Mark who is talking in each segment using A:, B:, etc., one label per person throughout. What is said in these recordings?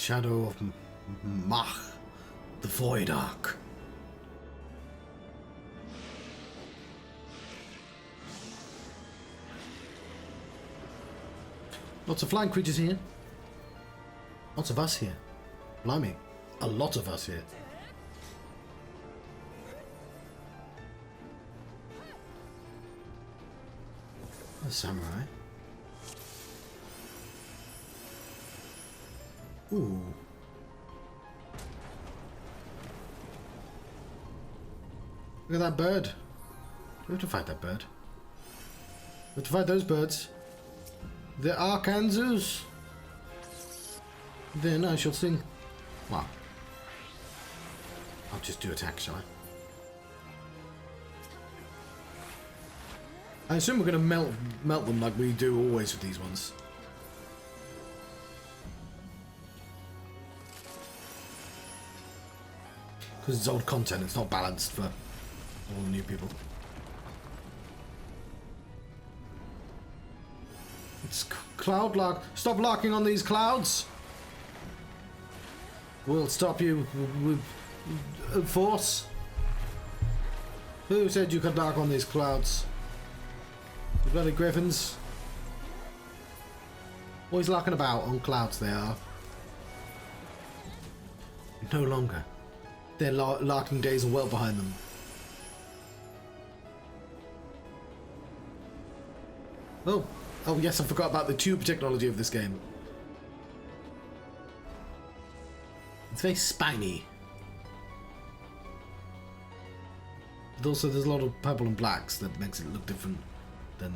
A: Shadow of Mach, the Void Ark. Lots of flying creatures here. Lots of us here. Blimey, a lot of us here. A samurai. Ooh. Look at that bird. We have to fight that bird. We have to fight those birds. The Arkansas. Then I shall sing. Well, I'll just do attack, shall I? I assume we're going to melt them like we do always with these ones. Because it's old content, it's not balanced for all the new people. It's cloud lock. Stop locking on these clouds. We'll stop you with force. Who said you could lock on these clouds? The bloody griffins. Always locking about on clouds they are. No longer. Their larking days are well behind them. Oh yes, I forgot about the tube technology of this game. It's very spiny. But also there's a lot of purple and blacks that makes it look different than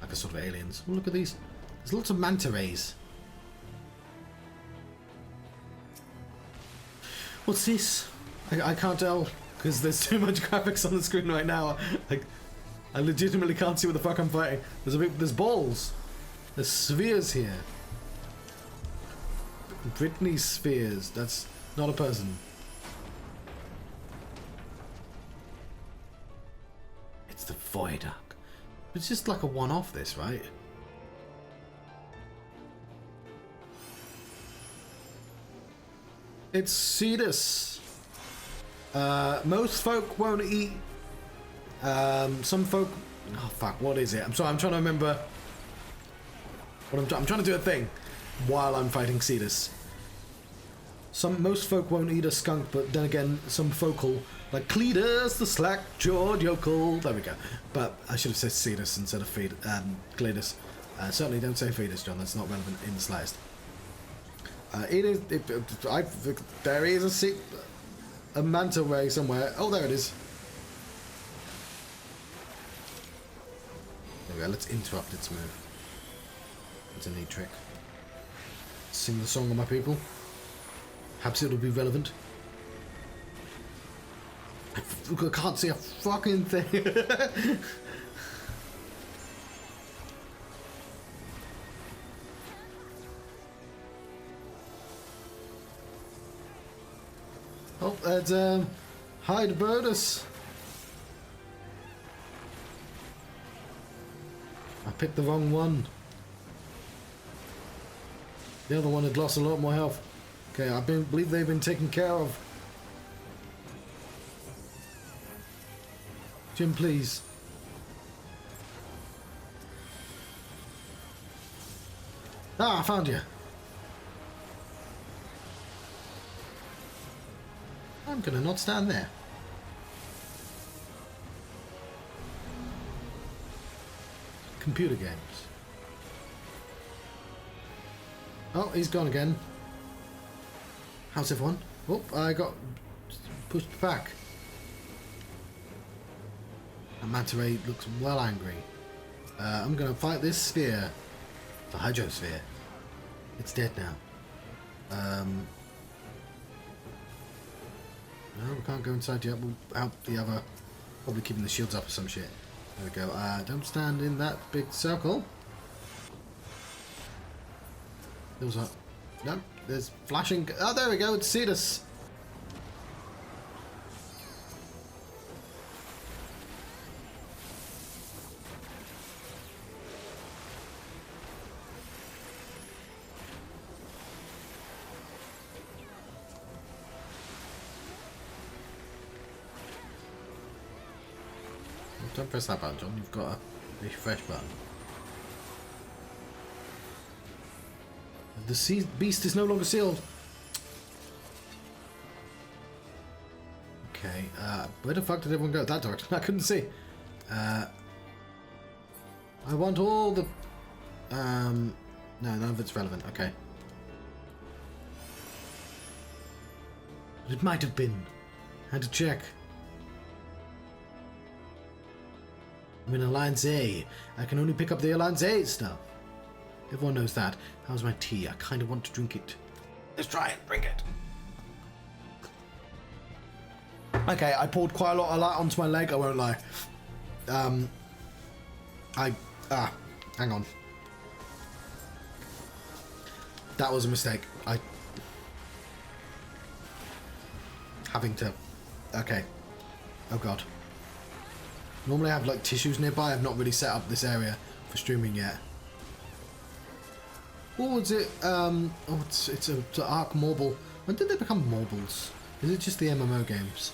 A: like a sort of aliens. Oh, look at these. There's lots of manta rays. What's this? I can't tell because there's too much graphics on the screen right now. Like, I legitimately can't see what the fuck I'm fighting. There's balls. There's spheres here. Britney Spears. That's not a person. It's the Void Ark. It's just like a one-off, this, right? It's Cetus. Most folk won't eat. Some folk. Oh fuck! What is it? I'm sorry. I'm trying to remember. What I'm trying to do a thing while I'm fighting Cetus. Most folk won't eat a skunk, but then again, some folk'll, like Cletus, the slack-jawed yokel. There we go. But I should have said Cetus instead of Cletus. Certainly don't say fetus, John. That's not relevant in the slightest. There is a manta ray somewhere. Oh, there it is. There we go. Let's interrupt its move. It's a neat trick. Sing the song of my people. Perhaps it'll be relevant. I can't see a fucking thing. Oh, that's Hyde Birdus. I picked the wrong one. The other one had lost a lot more health. Okay, I believe they've been taken care of. Jim, please. Ah, I found you. I'm gonna not stand there. Computer games. Oh, he's gone again. How's everyone? Oh, I got pushed back. And Manta Ray looks well angry. I'm gonna fight this sphere. The Hydrosphere. It's dead now. No, we can't go inside yet. We'll help the other. Probably keeping the shields up or some shit. There we go. Don't stand in that big circle. There was a... No, there's flashing... Oh, there we go. It's Cetus. Don't press that button, John. You've got a refresh button. The beast is no longer sealed. Okay, where the fuck did everyone go? That direction? I couldn't see. I want all the... no, none of it's relevant. Okay. It might have been. Had to check. I'm in Alliance A. I can only pick up the Alliance A stuff. Everyone knows that. How's my tea? I kind of want to drink it. Let's try it. Drink it. Okay, I poured quite a lot of that onto my leg, I won't lie. Hang on. That was a mistake. Having to... Okay. Oh god. Normally I have like tissues nearby. I've not really set up this area for streaming yet. What was it? It's an Ark Marble. When did they become marbles? Is it just the MMO games?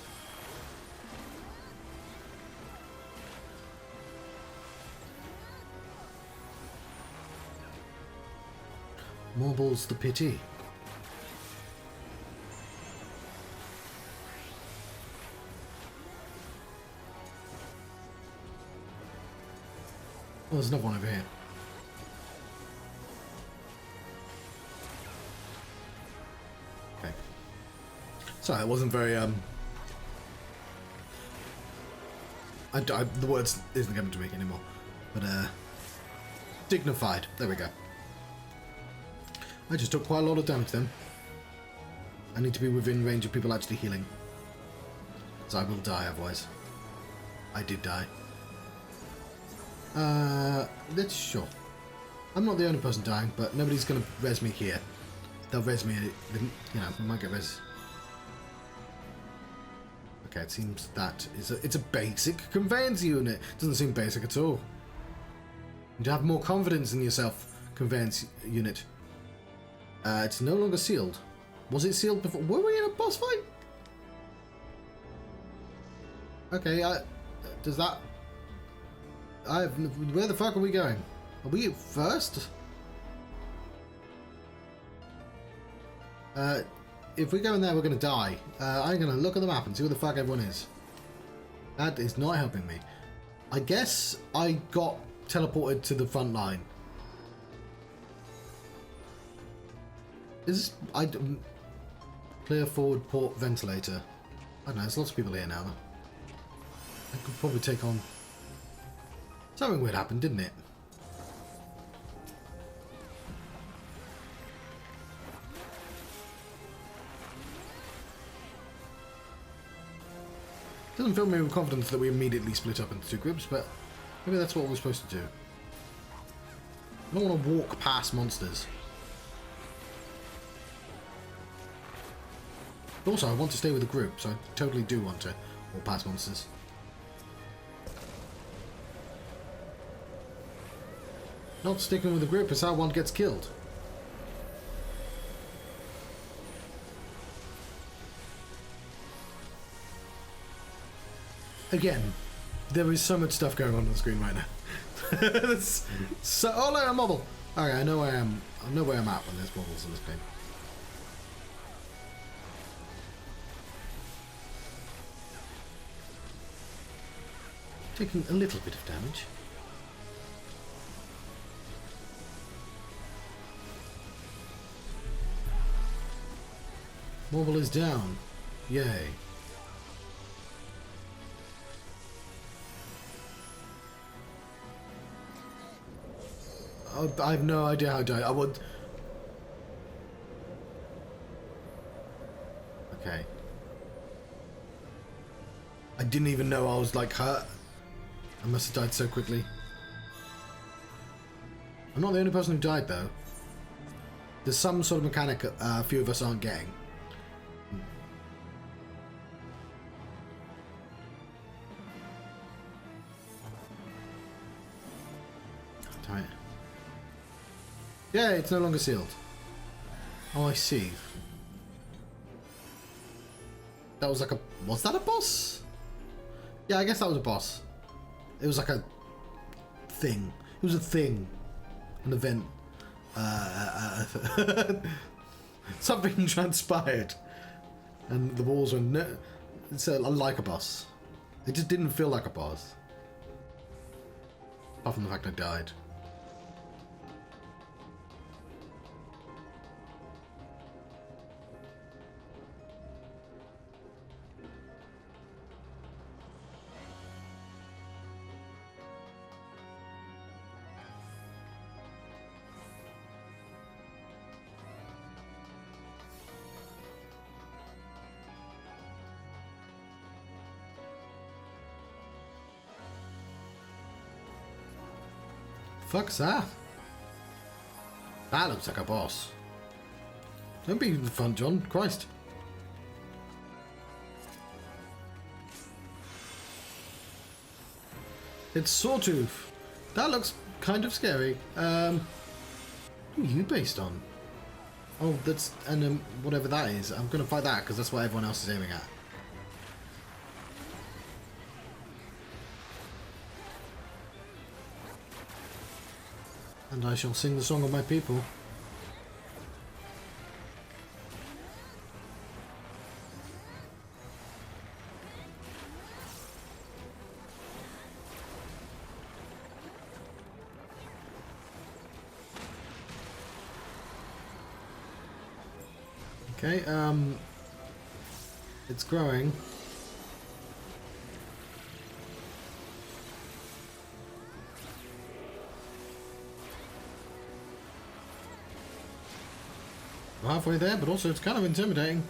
A: Morble's the pity. Oh, there's another one over here. Okay. Sorry, it wasn't very, the words isn't coming to me anymore. But, dignified. There we go. I just took quite a lot of damage then. I need to be within range of people actually healing. So I will die otherwise. I did die. That's sure. I'm not the only person dying, but nobody's going to res me here. They'll res me, you know, we might get res. Okay, it seems that it's a basic conveyance unit. Doesn't seem basic at all. You need to have more confidence in yourself, conveyance unit. It's no longer sealed. Was it sealed before? Were we in a boss fight? Okay, does that... where the fuck are we going? Are we first? If we go in there, we're going to die. I'm going to look at the map and see where the fuck everyone is. That is not helping me. I guess I got teleported to the front line. Is clear forward port ventilator? I don't know, there's lots of people here now. I could probably take on... Something weird happened, didn't it? Doesn't fill me with confidence that we immediately split up into two groups, but maybe that's what we're supposed to do. I don't want to walk past monsters. Also, I want to stay with the group, so I totally do want to walk past monsters. Not sticking with the group is how one gets killed. Again, there is so much stuff going on the screen right now. So, oh, look, a model. Okay, I know where I am. I know where I'm at when there's models on this game. Taking a little bit of damage. Marble is down. Yay. Oh, I have no idea how to die. I would... Okay. I didn't even know I was like hurt. I must have died so quickly. I'm not the only person who died though. There's some sort of mechanic a few of us aren't getting. Damn it. Yeah, it's no longer sealed. Oh, I see. That was like a... Was that a boss? Yeah, I guess that was a boss. It was like a thing. It was a thing. An event. Something transpired. And the walls were... It's like a boss. It just didn't feel like a boss. Apart from the fact I died. Fuck's that? That looks like a boss. Don't be fun, John. Christ. It's Sawtooth. That looks kind of scary. Who are you based on? Oh, that's... And whatever that is. I'm going to fight that because that's what everyone else is aiming at. And I shall sing the song of my people. Okay, it's growing. We're halfway there, but also it's kind of intimidating.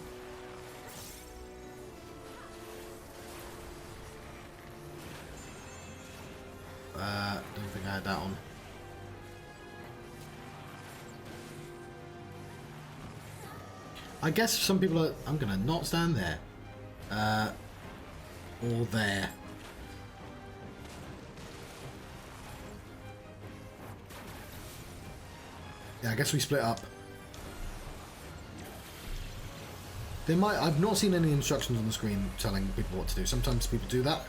A: Don't think I had that on. I guess some people are... I'm gonna not stand there. Or there. Yeah, I guess we split up. They might... I've not seen any instructions on the screen telling people what to do. Sometimes people do that.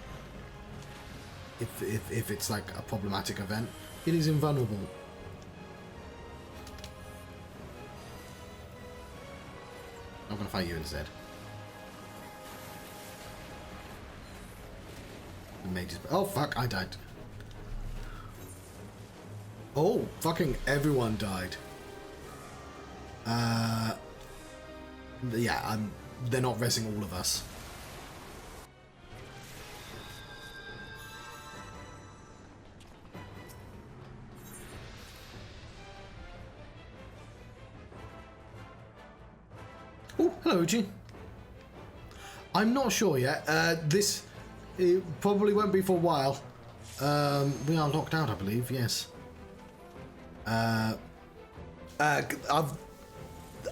A: If it's like a problematic event. It is invulnerable. I'm gonna fight you instead. The mages... Oh fuck, I died. Oh, fucking everyone died. Yeah, they're not resing all of us. Oh, hello, Uchi. I'm not sure yet. It probably won't be for a while. We are locked out, I believe. Yes.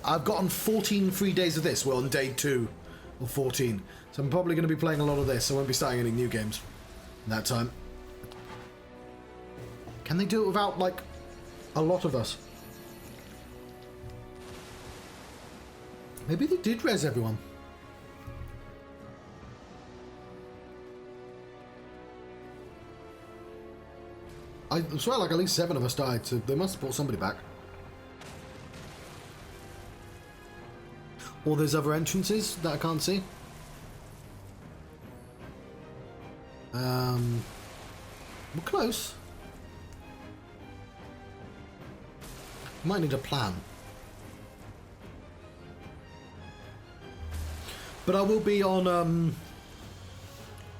A: I've gotten 14 free days of this. We're on day 2 of 14. So I'm probably going to be playing a lot of this. I won't be starting any new games that time. Can they do it without, like, a lot of us? Maybe they did res everyone. I swear like at least 7 of us died, so they must have brought somebody back. Or there's other entrances that I can't see. We're close. Might need a plan. But I will be on, I'm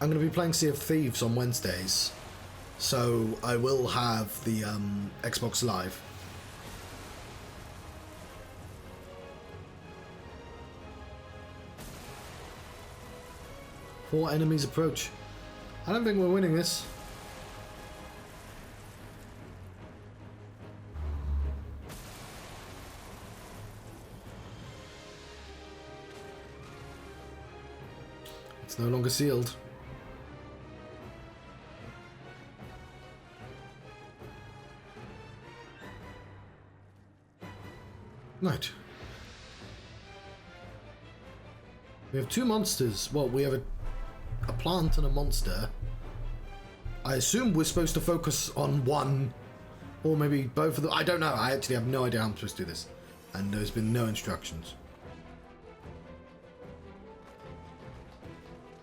A: going to be playing Sea of Thieves on Wednesdays. So I will have the Xbox Live. Four enemies approach. I don't think we're winning this. It's no longer sealed. Right. We have 2 monsters. Well, we have a plant and a monster. I assume we're supposed to focus on one, or maybe both of them. I don't know. I actually have no idea how I'm supposed to do this. And there's been no instructions.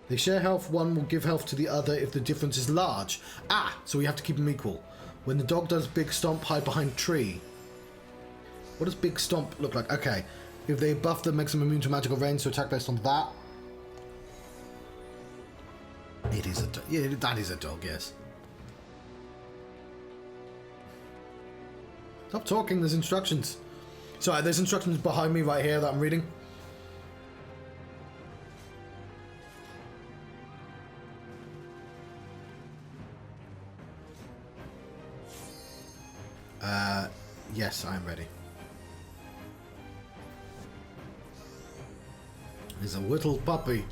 A: They share health. One will give health to the other if the difference is large. Ah, so we have to keep them equal. When the dog does big stomp, hide behind tree. What does big stomp look like? Okay. If they buff them, makes them immune to magical range, so attack based on that. It is a dog. Yeah, that is a dog, yes. Stop talking, there's instructions. Sorry, there's instructions behind me right here that I'm reading. Yes, I am ready. There's a little puppy.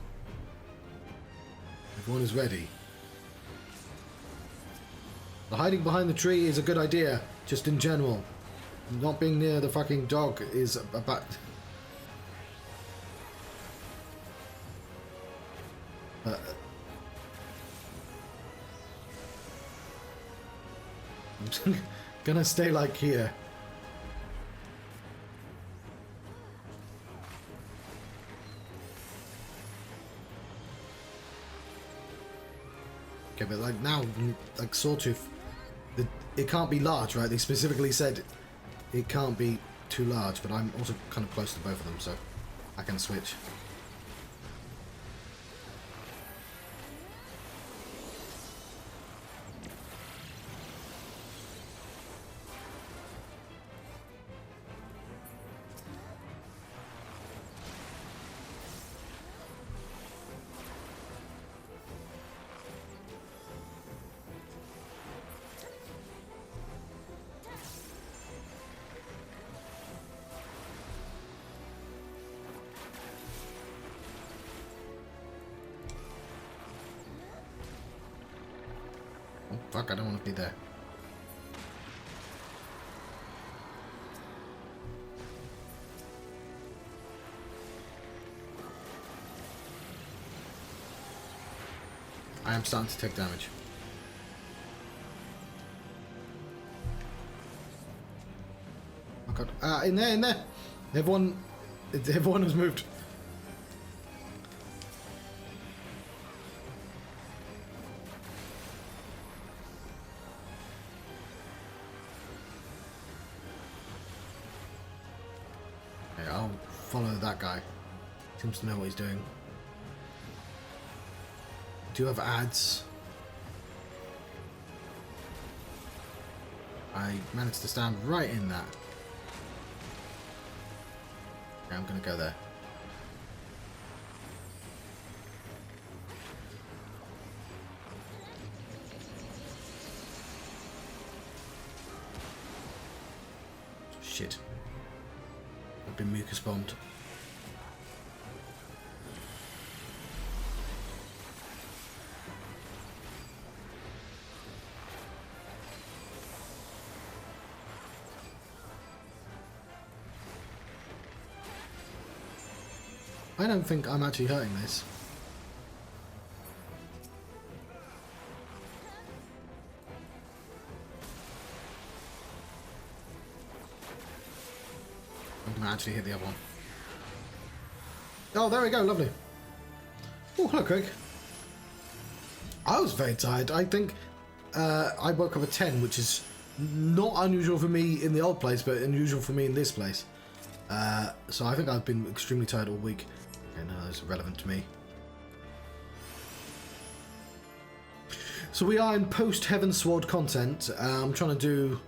A: Everyone is ready. The hiding behind the tree is a good idea, just in general. Not being near the fucking dog is about... I'm gonna stay like here. Okay, but like now, like Sawtooth, it can't be large, right? They specifically said it can't be too large, but I'm also kind of close to both of them, so I can switch. Oh, fuck, I don't want to be there. I am starting to take damage. Oh god. In there, in there! Everyone has moved. Okay, I'll follow that guy. Seems to know what he's doing. Do you have ads? I managed to stand right in that. Okay, I'm gonna go there. Shit. I've been mucus bombed. I don't think I'm actually hurting this. I'm gonna actually hit the other one. Oh, there we go, lovely. Oh, hello, Craig. I was very tired. I think I woke up at 10, which is not unusual for me in the old place, but unusual for me in this place. So I think I've been extremely tired all week. Okay, no, that's irrelevant to me. So we are in post-Heaven Sword content. I'm trying to do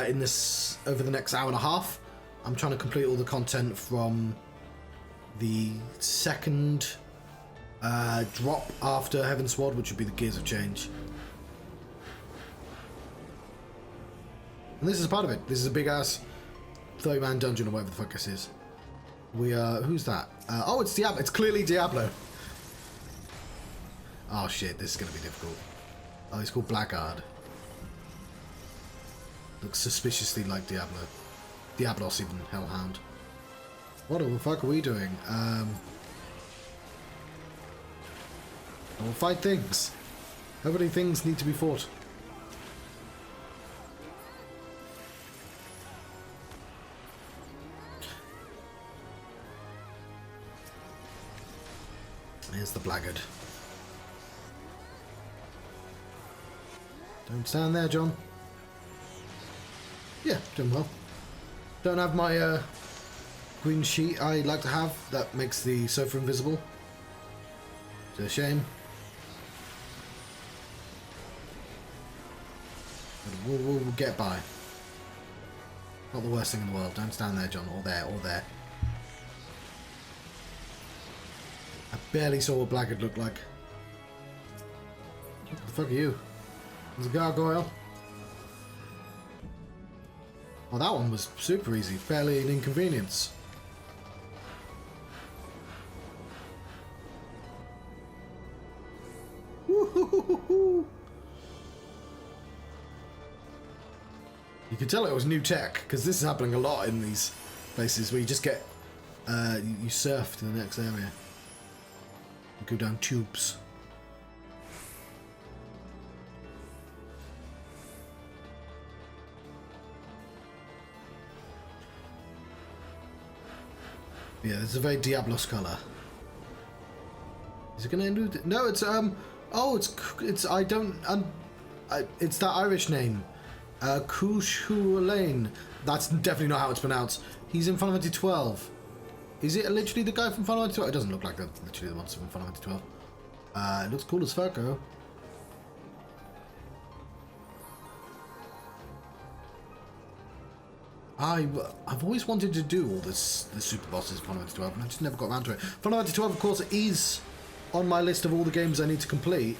A: in this over the next hour and a half. I'm trying to complete all the content from the second drop after Heaven Sword, which would be the Gears of Change. And this is part of it. This is a big ass 30-man dungeon or whatever the fuck this is. We who's that? Oh, it's Diablo. It's clearly Diablo. Oh shit, this is gonna be difficult. Oh, he's called Blackguard. Looks suspiciously like Diablo. Diabolos even, Hellhound. What the fuck are we doing? We'll fight things. How many things need to be fought? Here's the blackguard. Don't stand there, John. Yeah, doing well. Don't have my green sheet I like to have that makes the sofa invisible. It's a shame. But we'll get by. Not the worst thing in the world. Don't stand there, John. Or there, or there. I barely saw what blackguard looked like. What the fuck are you? There's a gargoyle. Oh, that one was super easy. Barely an inconvenience. Woo-hoo-hoo-hoo-hoo. You can tell it was new tech, because this is happening a lot in these places where you just get you surf to the next area. You go down tubes. Yeah, it's a very Diabolos colour. Is it gonna end with... No, it's oh, it's I don't it's that Irish name, Cuchulainn. That's definitely not how it's pronounced. He's in Final Fantasy 12. Is it literally the guy from Final Fantasy 12? It doesn't look like that's literally the monster from Final Fantasy 12. It looks cool as fuck, though. I've always wanted to do all the super bosses in Final Fantasy 12, and I just never got around to it. Final Fantasy 12, of course, is on my list of all the games I need to complete.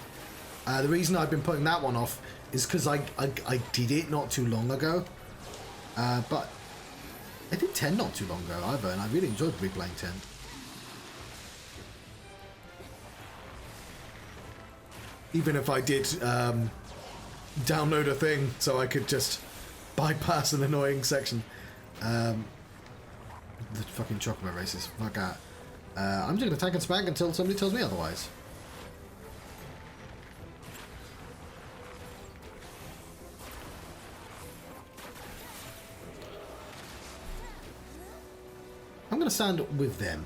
A: The reason I've been putting that one off is because I did it not too long ago. But I did 10 not too long ago either, and I really enjoyed replaying 10. Even if I did download a thing so I could just bypass an annoying section. The fucking chocolate races. Fuck that. I'm just gonna tank and smack until somebody tells me otherwise. I'm gonna stand with them.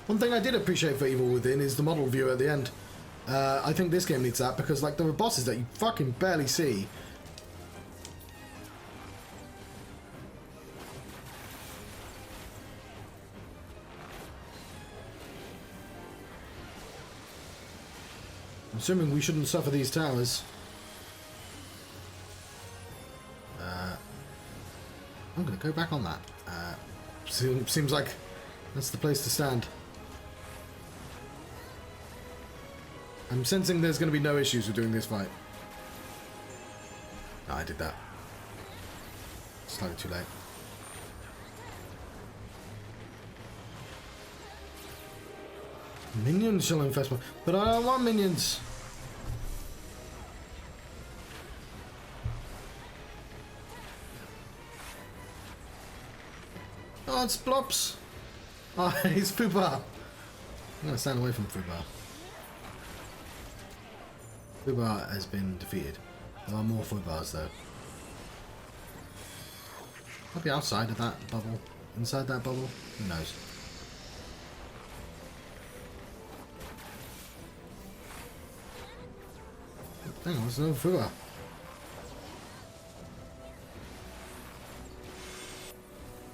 A: One thing I did appreciate for Evil Within is the model view at the end. I think this game needs that because, like, there are bosses that you fucking barely see. I'm assuming we shouldn't suffer these towers. I'm gonna go back on that. Seems like that's the place to stand. I'm sensing there's going to be no issues with doing this fight. No, I did that. Slightly too late. Minions shall infest me. But I don't want minions. Oh, it's Blops. Oh, he's Fubar. I'm going to stand away from Fubar. Fubar has been defeated. There are more Fubars though. Might be outside of that bubble. Inside that bubble? Who knows? Hang on, there's no Fubar.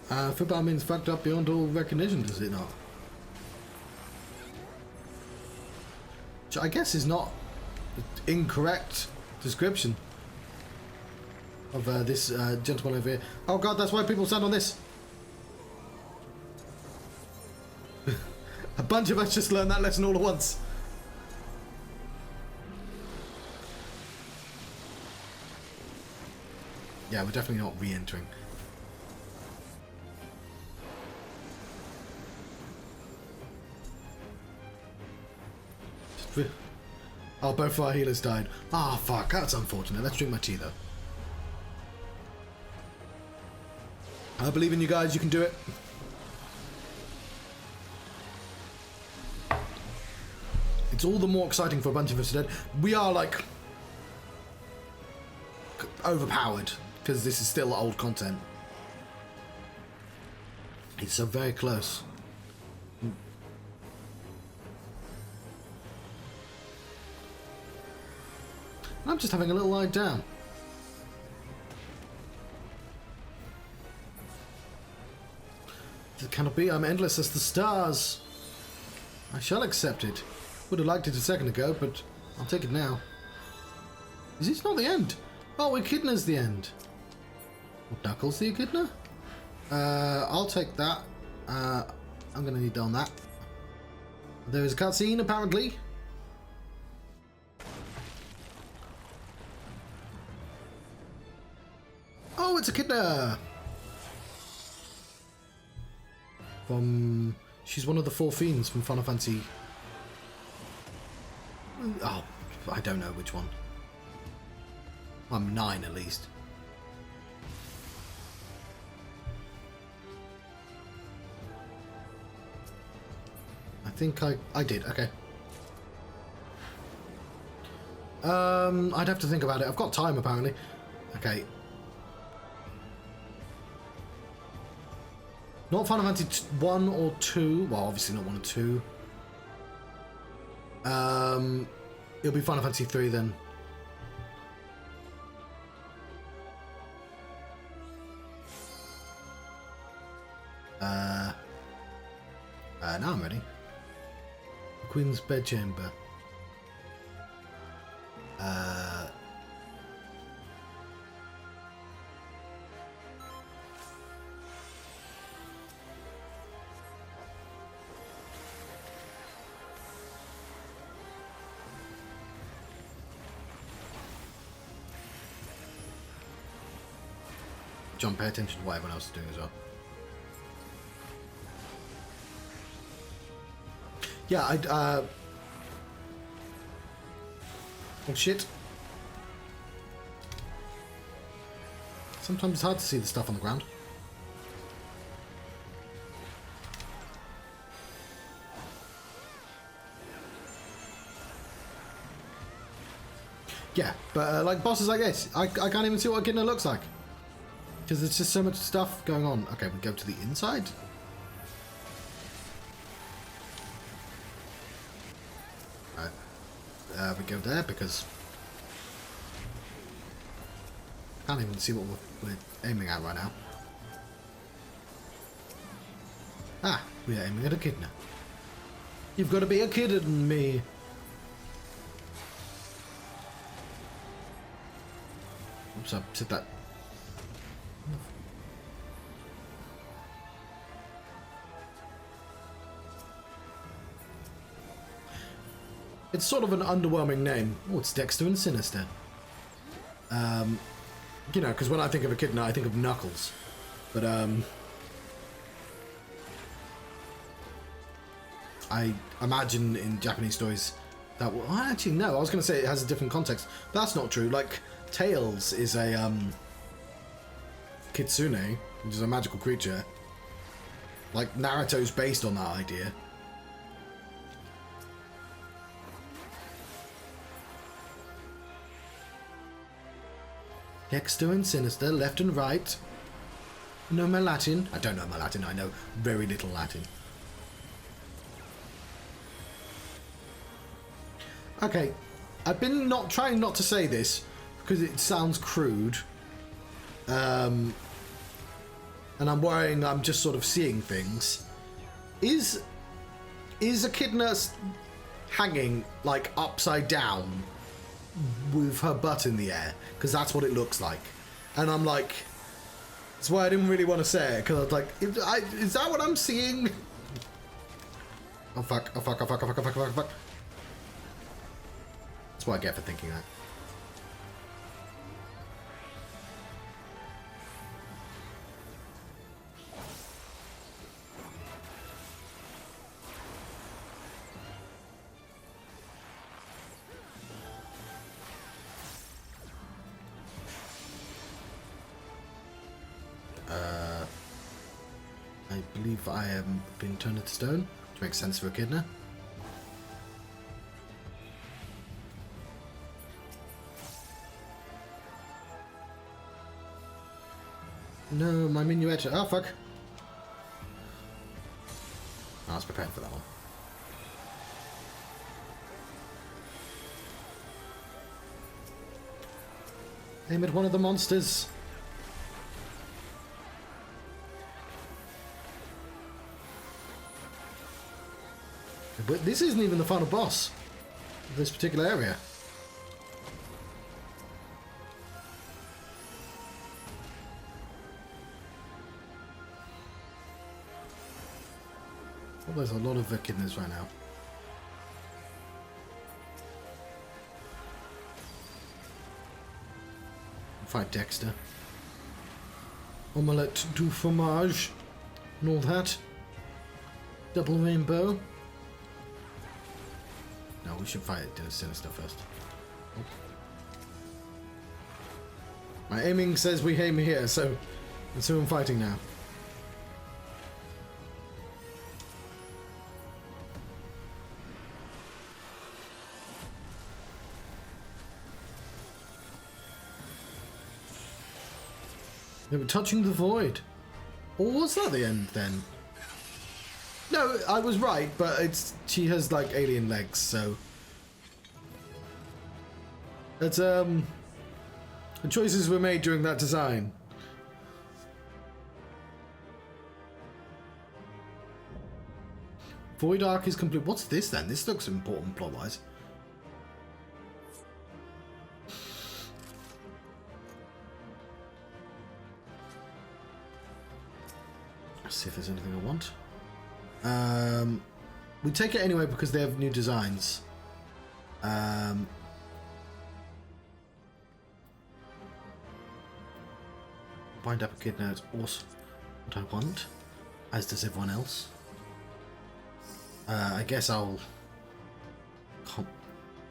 A: Fubar means fucked up beyond all recognition, does it not? Which I guess is not incorrect description of this gentleman over here. Oh god, that's why people stand on this. A bunch of us just learned that lesson all at once. Yeah, we're definitely not re-entering. Oh, both of our healers died. Ah, fuck. That's unfortunate. Let's drink my tea, though. I believe in you guys. You can do it. It's all the more exciting for a bunch of us dead. We are, like, overpowered because this is still old content. It's so very close. I'm just having a little lie down. It cannot be. I'm endless as the stars. I shall accept it. Would have liked it a second ago, but I'll take it now. Is this not the end? Oh, Echidna's the end. What, Knuckles the Echidna? I'll take that. I'm going to need on that. There is a cutscene, apparently. Oh, it's Echidna! She's one of the 4 fiends from Final Fantasy. Oh, I don't know which one. I'm 9 at least. I think I did, okay. I'd have to think about it. I've got time apparently. Okay. Not Final Fantasy 1 or 2. Well, obviously not 1 or 2. It'll be Final Fantasy 3 then. Now I'm ready. The Queen's Bedchamber. John, pay attention to what everyone else is doing as well. Yeah, oh shit. Sometimes it's hard to see the stuff on the ground. Yeah, but like bosses like this, I can't even see what Echidna looks like. Because there's just so much stuff going on. Okay, we go to the inside. Right. We go there because I can't even see what we're aiming at right now. Ah, we're aiming at Echidna. You've got to be a kid in me. Oops, I said that. It's sort of an underwhelming name. Oh, it's Dexter and Sinister. You know, because when I think of Echidna, I think of Knuckles. But, I imagine in Japanese stories that... Well, actually, no, I was going to say it has a different context. But that's not true. Like, Tails is a, Kitsune, which is a magical creature. Like, Naruto's based on that idea. Dexter and Sinister, left and right. Know my Latin? I don't know my Latin, I know very little Latin. Okay, I've been trying not to say this because it sounds crude. And I'm worrying I'm just sort of seeing things. Is Echidna hanging like upside down with her butt in the air? Because that's what it looks like. And I'm like, that's why I didn't really want to say it, because I was like, is that what I'm seeing? Oh fuck, oh fuck, oh fuck, oh fuck, oh fuck, oh fuck, oh fuck. That's what I get for thinking that. I believe I am being turned into stone, which makes sense for Echidna. No, my Miqo'te. Oh, fuck. I was prepared for that one. Aim at one of the monsters. But this isn't even the final boss of this particular area. Well, there's a lot of echidnas right now. Fight Dexter. Omelette du fromage. And all that. Double rainbow. No, we should fight Sinister first. Oh. My aiming says we aim here, so I'm fighting now. They were touching the void. Or was that the end then? No, I was right, but she has like alien legs, so it's the choices were made during that design. Void arc is complete. What's this then? This looks important plot-wise. Let's see if there's anything I want. We take it anyway because they have new designs. Bind up Echidna is also what I want, as does everyone else. I guess I'll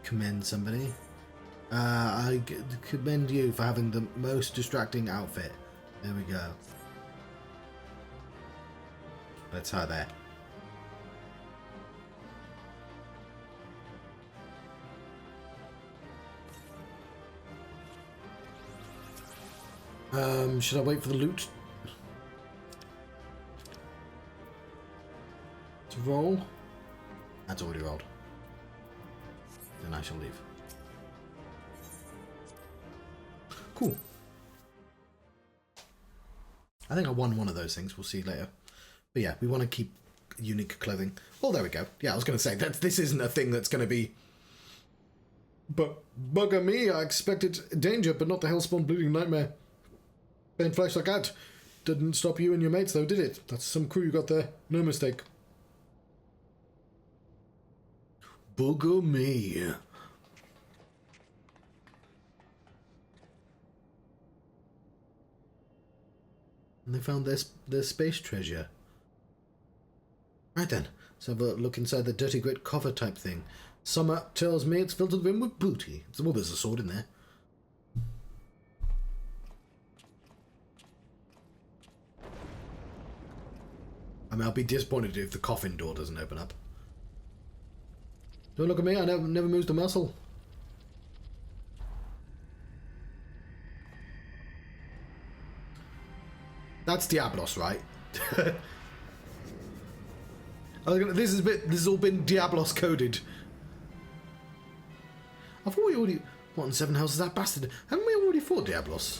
A: commend somebody. I commend you for having the most distracting outfit. There we go. That's her there. Should I wait for the loot to roll? That's already rolled. Then I shall leave. Cool. I think I won one of those things. We'll see later. But yeah, we want to keep unique clothing. Oh, there we go. Yeah, I was going to say that this isn't a thing that's going to be. But bugger me, I expected danger, but not the hellspawn bleeding nightmare. Plain flesh like that. Didn't stop you and your mates though, did it? That's some crew you got there. No mistake. Bugger me. And they found their space treasure. Right then, let's have a look inside the dirty great coffer type thing. Summer tells me it's filled to the rim with booty. Well, there's a sword in there. I mean, I'll be disappointed if the coffin door doesn't open up. Don't look at me, I never moved a muscle. That's Diabolos, right? This has all been Diabolos coded. I thought we already... What in 7 houses that bastard? Haven't we already fought Diabolos?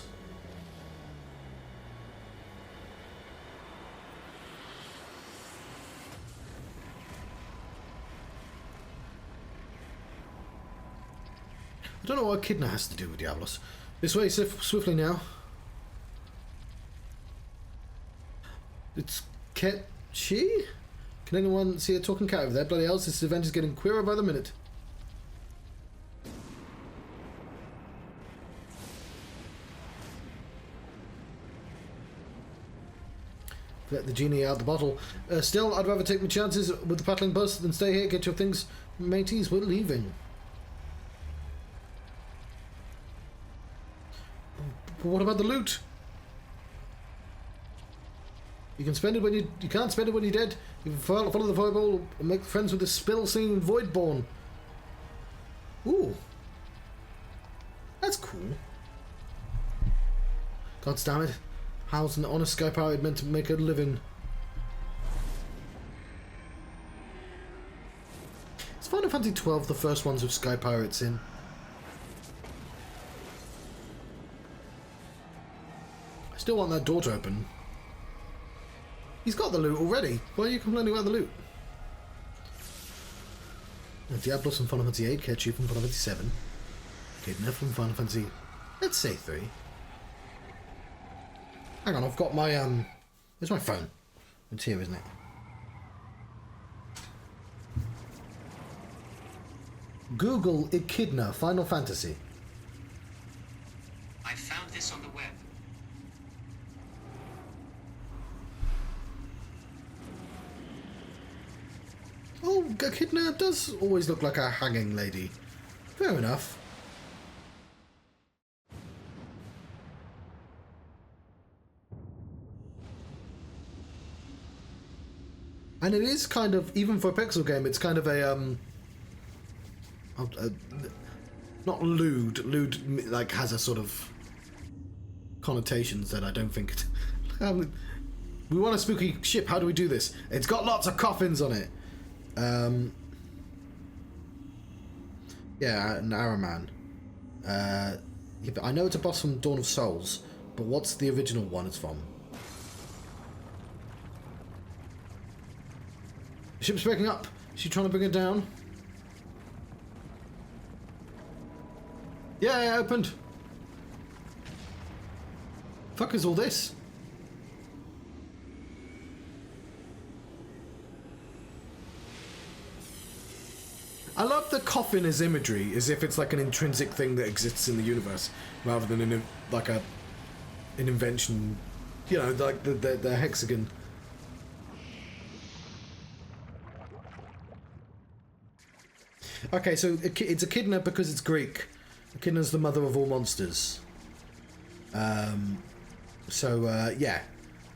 A: I don't know what Echidna has to do with Diabolos. This way, swiftly now. It's Cait Sith? Can anyone see a talking cat over there? Bloody hell, this event is getting queerer by the minute. Let the genie out the bottle. Still, I'd rather take my chances with the paddling bus than stay here. Get your things, mateys. We're leaving. But what about the loot? You can spend it when you can't spend it when you're dead. You can follow the fireball and make friends with the spill-singing Voidborn. Ooh. That's cool. God damn it. How's an honest sky pirate meant to make a living? Is Final Fantasy XII the first ones with sky pirates in? I still want that door to open. He's got the loot already. Why are you complaining about the loot? Diabolos from Final Fantasy VIII, Cait Sith from Final Fantasy VII, Echidna from Final Fantasy, let's say 3. Hang on, I've got my, where's my phone? It's here, isn't it? Google Echidna Final Fantasy.
B: I found this on the web.
A: Oh, Echidna does always look like a hanging lady. Fair enough. And it is kind of, even for a pixel game, it's kind of a, not lewd. Lewd, like, has a sort of connotations that I don't think it... we want a spooky ship, how do we do this? It's got lots of coffins on it. Yeah, an Araman. Yeah, but I know it's a boss from Dawn of Souls, but what's the original one it's from? The ship's breaking up. Is she trying to bring it down? Yeah, it opened. Fuck is all this? I love the coffin as imagery, as if it's like an intrinsic thing that exists in the universe, rather than an invention. You know, like the hexagon. Okay, so it's Echidna because it's Greek. Echidna's the mother of all monsters. Yeah.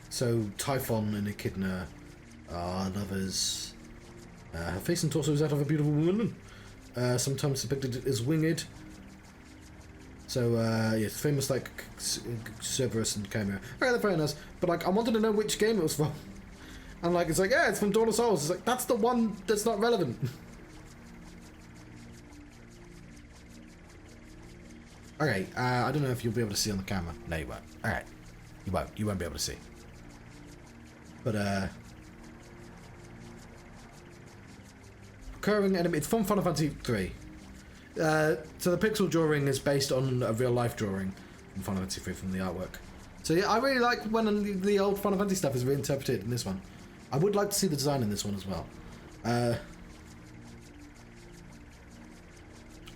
A: So Typhon and Echidna are lovers. Her face and torso is that of a beautiful woman, sometimes depicted as winged. So, yeah, it's famous like Cerberus and Chimera. Okay, they're very nice. But, like, I wanted to know which game it was from. And, like, it's like, yeah, it's from Dawn of Souls. It's like, that's the one that's not relevant. Okay, I don't know if you'll be able to see on the camera. No, you won't. Alright. You won't. You won't be able to see. But, recurring enemy. It's from Final Fantasy 3. So the pixel drawing is based on a real life drawing from Final Fantasy 3 from the artwork. So yeah, I really like when the old Final Fantasy stuff is reinterpreted in this one. I would like to see the design in this one as well. I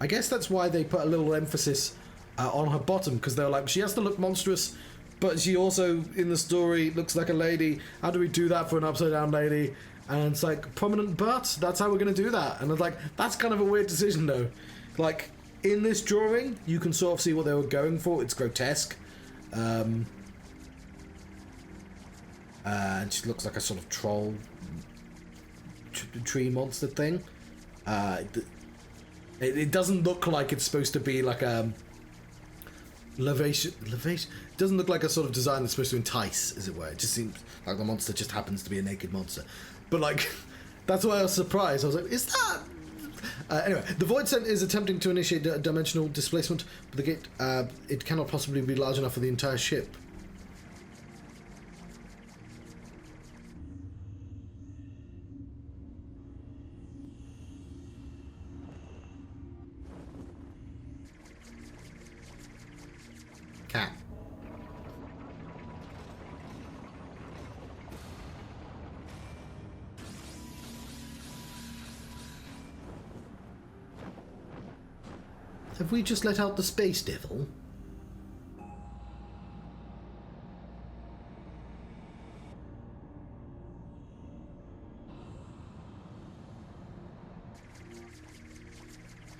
A: guess that's why they put a little emphasis on her bottom, because they're like, she has to look monstrous, but she also, in the story, looks like a lady. How do we do that for an upside down lady? And it's like, prominent butt, that's how we're going to do that. And it's like, that's kind of a weird decision though. Like, in this drawing, you can sort of see what they were going for. It's grotesque. And she looks like a sort of troll tree monster thing. It doesn't look like it's supposed to be like a Levation? It doesn't look like a sort of design that's supposed to entice, as it were. It just seems like the monster just happens to be a naked monster. But, like, that's why I was surprised. I was like, is that... anyway, the Void Center is attempting to initiate a dimensional displacement, but the gate, it cannot possibly be large enough for the entire ship. Cat. Have we just let out the space devil?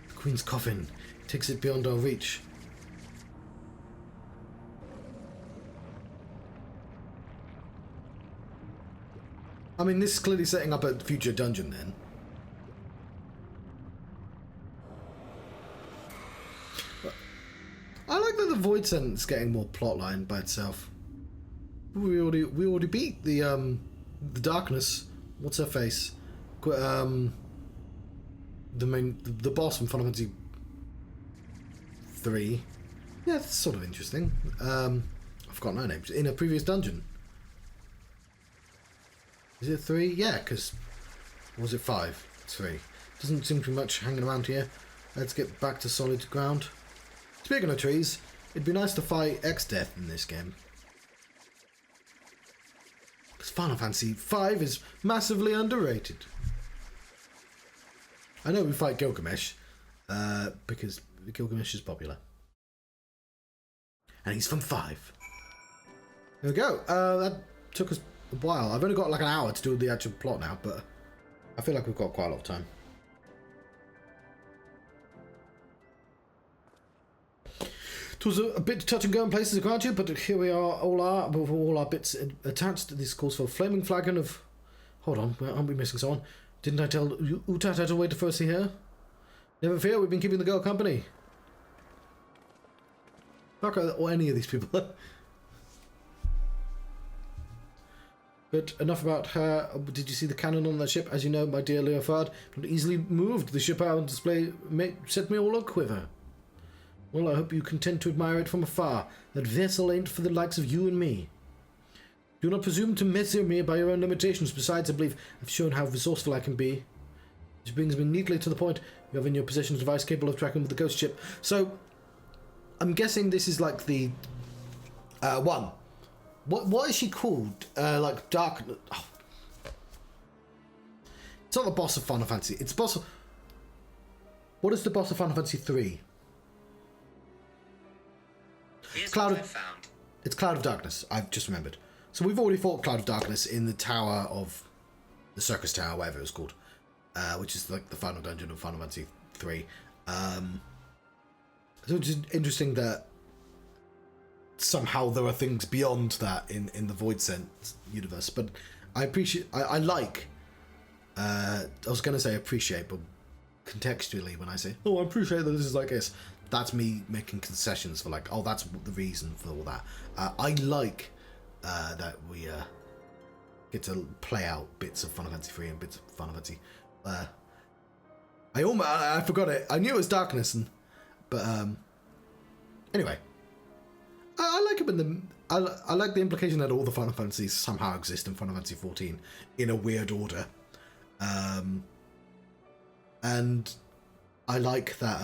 A: The Queen's coffin takes it beyond our reach. I mean, this is clearly setting up a future dungeon then. But I like that the Void Sentence is getting more plotline by itself. We already beat the darkness. What's her face? The boss from Final Fantasy 3. Yeah, that's sort of interesting. I've forgotten her name. In a previous dungeon. Is it 3? Yeah, because... Was it 5? It's 3. Doesn't seem to be much hanging around here. Let's get back to solid ground. Speaking of trees, it'd be nice to fight XIV in this game. Because Final Fantasy 5 is massively underrated. I know we fight Gilgamesh, because Gilgamesh is popular. And he's from 5. There we go. That took us a while. I've only got like an hour to do the actual plot now, but I feel like we've got quite a lot of time. It was a bit touch and go in places, I grant you, but here we are, all our bits attached. This calls for a flaming flagon of... Hold on, aren't we missing someone? Didn't I tell Utat to wait to first see her? Never fear, we've been keeping the girl company. Fuck or any of these people. But enough about her. Did you see the cannon on that ship? As you know, my dear Leofard, not easily moved. The ship out on display set me all a quiver. Well, I hope you content to admire it from afar. That vessel ain't for the likes of you and me. Do not presume to measure me by your own limitations. Besides, I believe I've shown how resourceful I can be. Which brings me neatly to the point. You have in your possession a device capable of tracking with the ghost ship. So, I'm guessing this is like the... one. What is she called? Like Dark... Oh. It's not the boss of Final Fantasy. It's boss of... What is the boss of Final Fantasy 3? Cloud of... It's Cloud of Darkness. I've just remembered. So we've already fought Cloud of Darkness in the tower of... The Circus Tower, whatever it was called. Which is like the final dungeon of Final Fantasy 3. So it's interesting that somehow there are things beyond that in the Void Sense universe. But I appreciate... I like... I was going to say appreciate, but contextually when I say, oh, I appreciate that this is like this, that's me making concessions for like, oh, that's the reason for all that. I like that we get to play out bits of Final Fantasy 3 and bits of Final Fantasy... I forgot it. I knew it was Darkness, but anyway, I like it when I like the implication that all the Final Fantasies somehow exist in Final Fantasy 14 in a weird order, and I like that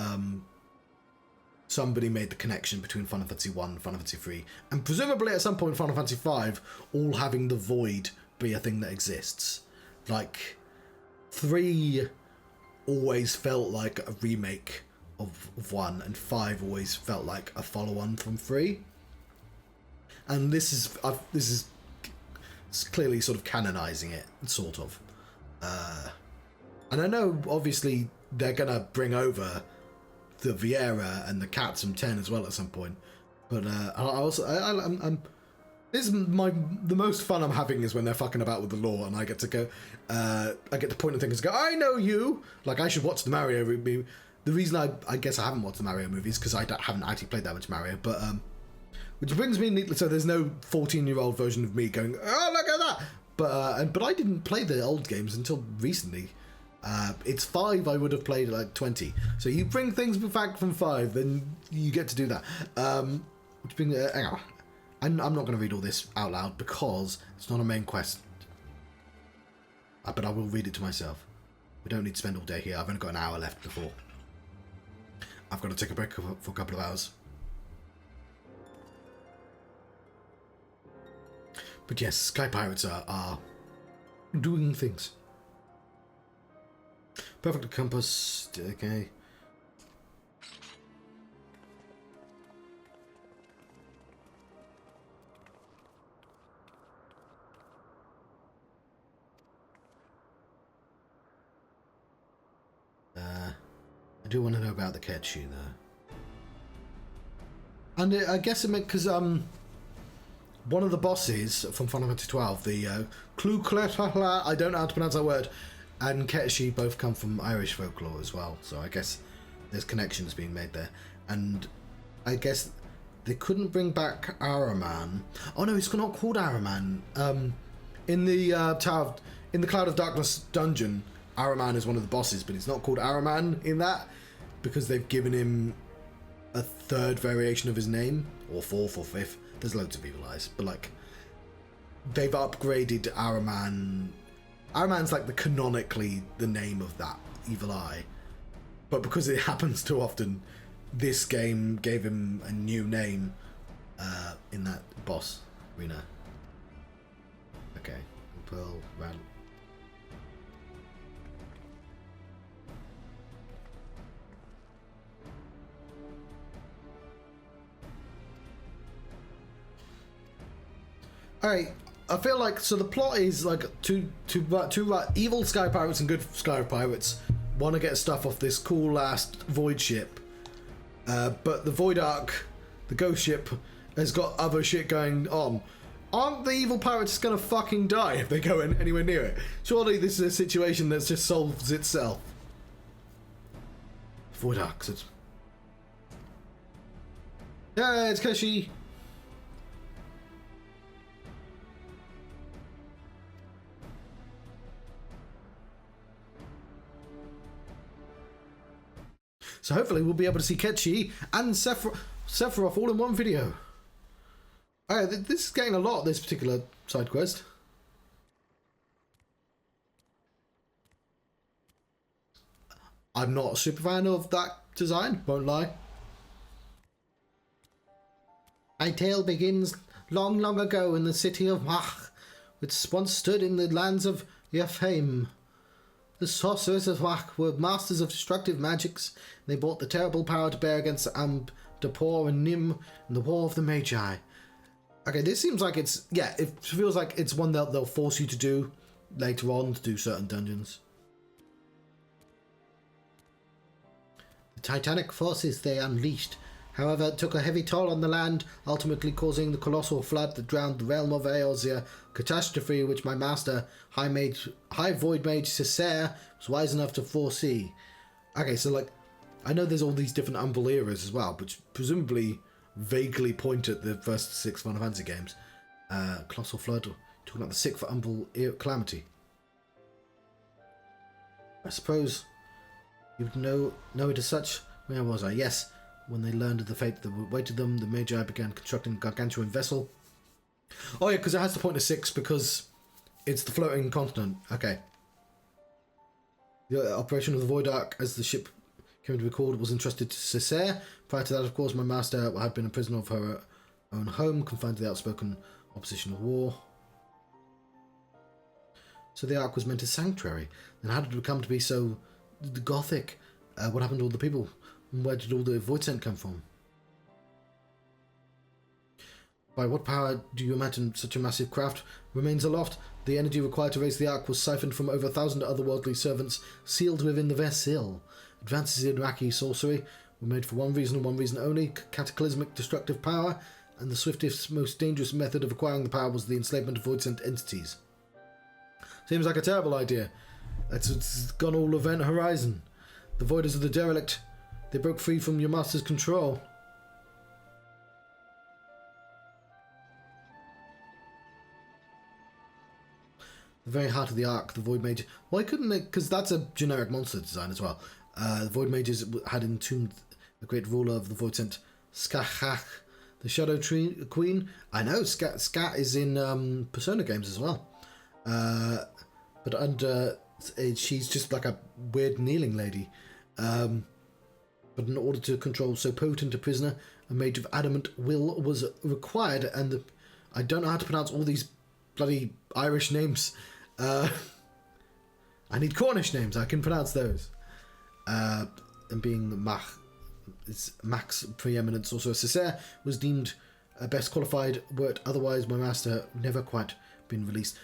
A: somebody made the connection between Final Fantasy 1 and Final Fantasy 3, and presumably at some point Final Fantasy 5 all having the void be a thing that exists. Like 3 always felt like a remake of 1, and 5 always felt like a follow-on from 3. And this is clearly sort of canonizing it, sort of. And I know obviously they're gonna bring over the Viera and the cats from 10 as well at some point, but I'm this is the most fun I'm having is when they're fucking about with the lore and I get to go, I get to point at things and go, I know you! Like, I should watch the Mario movie. The reason I guess I haven't watched the Mario movies because I haven't actually played that much Mario, but, which brings me neatly, so there's no 14-year-old version of me going, oh, look at that! But I didn't play the old games until recently. It's 5 I would have played like 20. So you bring things back from 5, then you get to do that. Which brings, hang on. I'm not going to read all this out loud because it's not a main quest. But I will read it to myself. We don't need to spend all day here. I've only got an hour left before I've got to take a break for a couple of hours. But yes, Sky Pirates are doing things. Perfect compass. Okay. I do want to know about the Ketchu though. And I guess it meant because one of the bosses from Final Fantasy 12, the Clucletala, I don't know how to pronounce that word, and Keteshi both come from Irish folklore as well, so I guess there's connections being made there. And I guess they couldn't bring back Araman. Oh no, it's not called Araman. In the in the Cloud of Darkness dungeon, Araman is one of the bosses, but it's not called Araman in that because they've given him a third variation of his name, or fourth or fifth. There's loads of evil eyes, but like they've upgraded Araman. Araman's like canonically the name of that evil eye, but because it happens too often, this game gave him a new name in that boss arena. Okay, Pearl Ran. Alright, I feel like, so the plot is like two evil sky pirates and good sky pirates want to get stuff off this cool last void ship, but the void arc, the ghost ship, has got other shit going on. Aren't the evil pirates just gonna fucking die if they go anywhere near it? Surely this is a situation that just solves itself. Void arc. Yeah, it's Keshi. So hopefully we'll be able to see Kechi and Sephiroth all in one video. Alright, this is getting a lot, this particular side quest. I'm not a super fan of that design, won't lie. My tale begins long, long ago in the city of Mach, which once stood in the lands of Yafame. The sorcerers of Wak were masters of destructive magics, and they brought the terrible power to bear against Dapor and Nim in the War of the Magi. Okay, this seems like it's, yeah, it feels like it's one that they'll force you to do later on to do certain dungeons. The titanic forces they unleashed, however, took a heavy toll on the land, ultimately causing the colossal flood that drowned the realm of Eorzea, catastrophe which my master, High Void Mage Cessair, was wise enough to foresee. Okay, so like, I know there's all these different Umbral eras as well, which presumably vaguely point at the first 6 Final Fantasy games. Colossal Flood, talking about the 6th Umbral Calamity. I suppose you'd know it as such. Where was I? Yes. When they learned of the fate that awaited them, the Magi began constructing a gargantuan vessel. Oh yeah, because it has to point to 6 because it's the floating continent. Okay. The operation of the Void Ark, as the ship came to be called, was entrusted to Cessair. Prior to that, of course, my master had been a prisoner of her own home, confined to the outspoken opposition of war. So the Ark was meant as sanctuary. Then how did it come to be so gothic? What happened to all the people? And where did all the void scent come from? By what power do you imagine such a massive craft remains aloft? The energy required to raise the Ark was siphoned from over 1,000 otherworldly servants sealed within the vessel. Advances in Iraqi sorcery were made for one reason and one reason only: cataclysmic destructive power, and the swiftest, most dangerous method of acquiring the power was the enslavement of void scent entities. Seems like a terrible idea. It's gone all Event Horizon. The Voiders of the Derelict, they broke free from your master's control. The very heart of the Ark, the Void Mage. Why couldn't they? Because that's a generic monster design as well. The Void Mages had entombed the great ruler of the Void Scent, Skahach, the Shadow Tree Queen. I know Scat is in Persona games as well. But under she's just like a weird kneeling lady. But in order to control so potent a prisoner, a mage of adamant will was required, and I don't know how to pronounce all these bloody Irish names. I need Cornish names, I can pronounce those. And being Mac's preeminence, also Cessair was deemed best qualified, were it otherwise my master never quite been released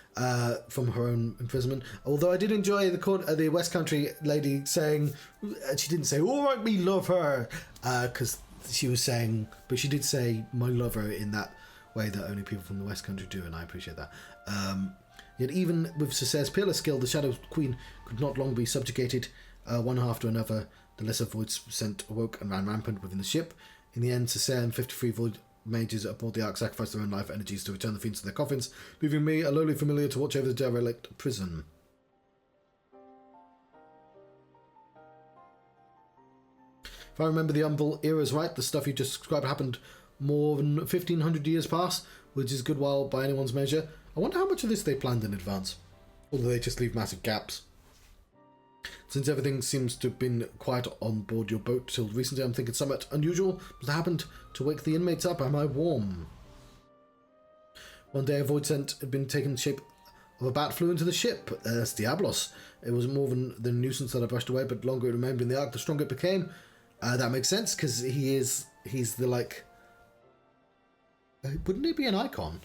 A: from her own imprisonment. Although I did enjoy the West Country lady saying, she didn't say, "All right, me love her," because she was saying, but she did say "my lover" in that way that only people from the West Country do, and I appreciate that. Yet even with Cesare's peerless skill, the Shadow Queen could not long be subjugated. One after another, the lesser voids sent awoke and ran rampant within the ship. In the end, Cesare and 53 void mages aboard the Ark sacrificed their own life energies to return the fiends to their coffins, leaving me, a lowly familiar, to watch over the derelict prison. If I remember the Umbral eras right, the stuff you just described happened more than 1,500 years past, which is a good while by anyone's measure. I wonder how much of this they planned in advance, or do they just leave massive gaps? Since everything seems to have been quiet on board your boat till recently, I'm thinking somewhat unusual must have happened to wake the inmates up. Am I warm? One day a void scent had been taken the shape of a bat flew into the ship. That's Diabolos. It was more than the nuisance that I brushed away, but the longer it remained in the Ark, the stronger it became. That makes sense, because he's the, like... wouldn't he be an icon?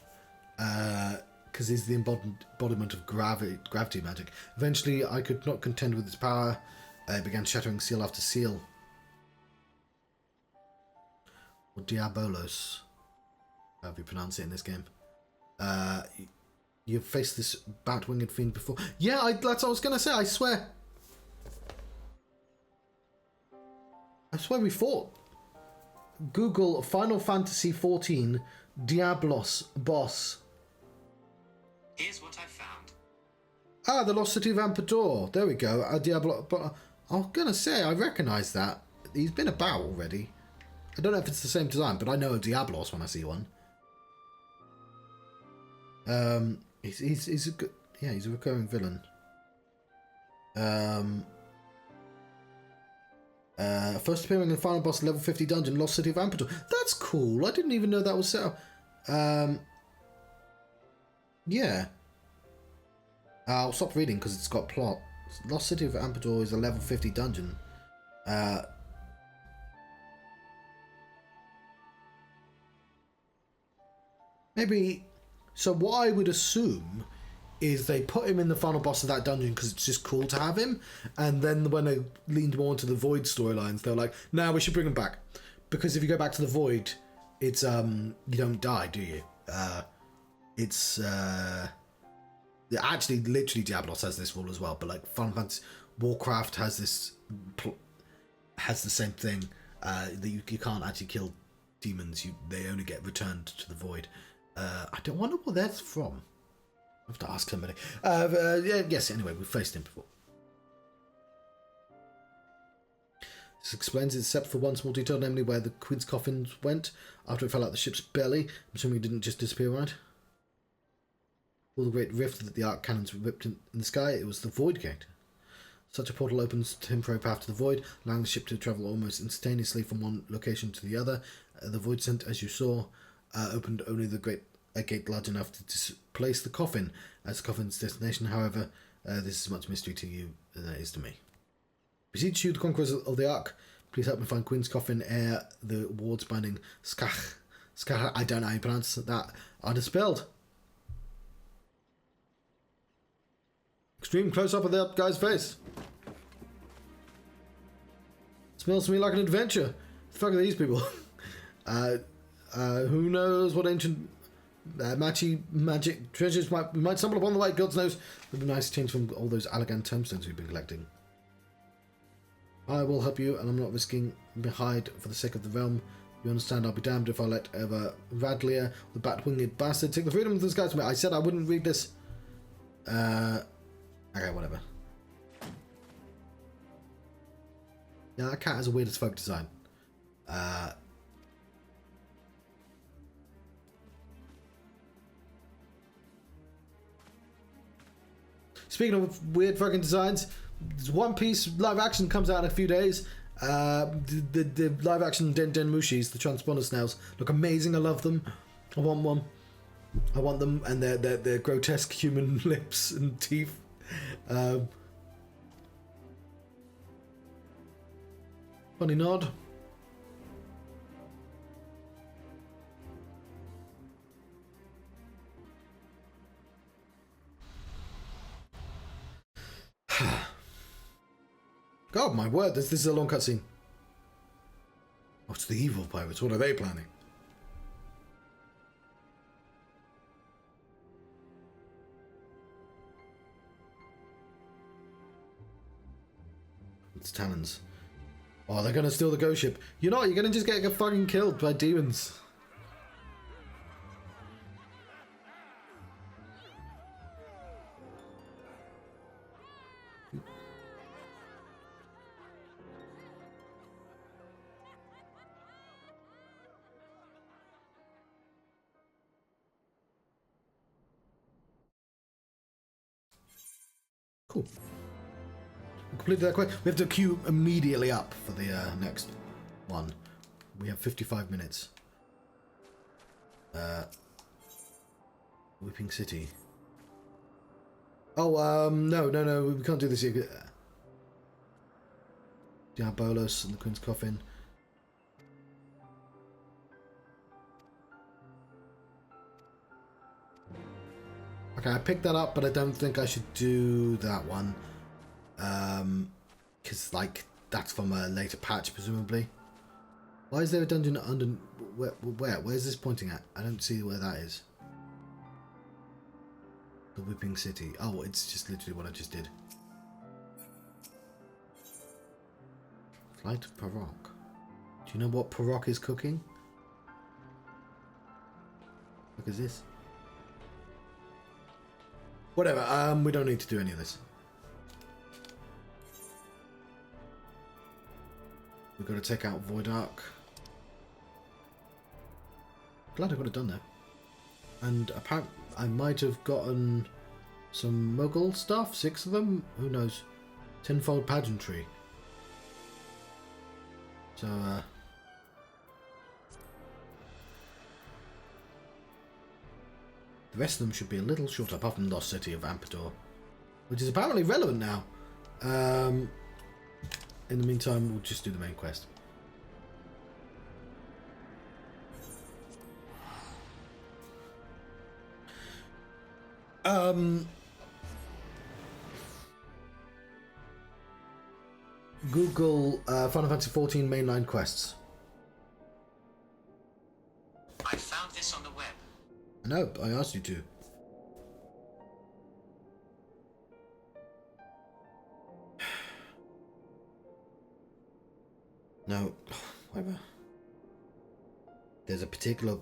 A: Because he's the embodiment of gravity magic. Eventually, I could not contend with its power. It began shattering seal after seal. Or Diabolos, however you pronounce it in this game. You've faced this bat-winged fiend before. Yeah, that's what I was going to say, I swear. I swear we fought. Google Final Fantasy XIV Diabolos boss.
B: Here's what I found.
A: Ah, the Lost City of Ampedor. There we go. Diablo. But I was gonna say I recognise that. He's been about already. I don't know if it's the same design, but I know a Diabolos when I see one. He's a good. Yeah, he's a recurring villain. First appearing in the final boss level 50 dungeon, Lost City of Ampedor. That's cool. I didn't even know that was set up. Yeah. I'll stop reading because it's got plot. Lost City of Ampedor is a level 50 dungeon. Maybe... So what I would assume is they put him in the final boss of that dungeon because it's just cool to have him, and then when they leaned more into the Void storylines, they're like, nah, we should bring him back. Because if you go back to the Void, it's, you don't die, do you? Actually, literally Diabolos has this rule as well, but like Final Fantasy Warcraft has this, has the same thing, that you can't actually kill demons, they only get returned to the Void. I don't wonder what that's from. I have to ask somebody. Yes, anyway, we've faced him before. This explains it, except for one small detail, namely where the Queen's coffin went after it fell out the ship's belly. I'm assuming it didn't just disappear, right? All the great rift that the arc cannons ripped in the sky, it was the Void Gate. Such a portal opens a temporary path to the Void, allowing the ship to travel almost instantaneously from one location to the other. The Void Scent, as you saw, opened only a gate large enough to displace the coffin. As the coffin's destination, however, this is much mystery to you than it is to me. Beseech you, the conquerors of the Ark, please help me find Queen's coffin ere the wards binding Skach, I don't know how you pronounce that, are dispelled. Extreme close-up of that guy's face. Smells to me like an adventure. The fuck are these people? Who knows what ancient magic treasures we might stumble upon the way. God knows. It would be nice to change from all those elegant tombstones we've been collecting. I will help you, and I'm not risking being hide for the sake of the realm. You understand? I'll be damned if I let ever Radlier, the bat-winged bastard, take the freedom of the skies from me. I said I wouldn't read this. Okay, whatever. Yeah, that cat has a weird as fuck design. Speaking of weird fucking designs, One Piece live action comes out in a few days. The live action Den Mushis, the transponder snails, look amazing. I love them. I want one. I want them and their grotesque human lips and teeth. Funny nod. God, my word, this is a long cutscene. What's the evil pirates? What are they planning? Its talons. Oh, they're gonna steal the ghost ship. You're not. You're gonna just get fucking killed by demons. Cool. We completed that quest. We have to queue immediately up for the next one. We have 55 minutes. Weeping City. Oh, no, we can't do this yet. Diabolos and the Queen's Coffin. Okay, I picked that up, but I don't think I should do that one. Because, like, that's from a later patch, presumably. Why is there a dungeon under... Where? Where's this pointing at? I don't see where that is. The Whipping City. Oh, it's just literally what I just did. Flight Parok. Do you know what Parok is cooking? Look at this. Whatever, we don't need to do any of this. We've got to take out Void Ark. Glad I got it done there. And apparently I might have gotten some Muggle stuff, 6 of them, who knows. Tenfold Pageantry. So, the rest of them should be a little shorter, apart from the Lost City of Ampedor, which is apparently relevant now. In the meantime, we'll just do the main quest. Google Final Fantasy XIV mainline quests.
B: I found this on the web.
A: I know, I asked you to. No, whatever. There's a particular...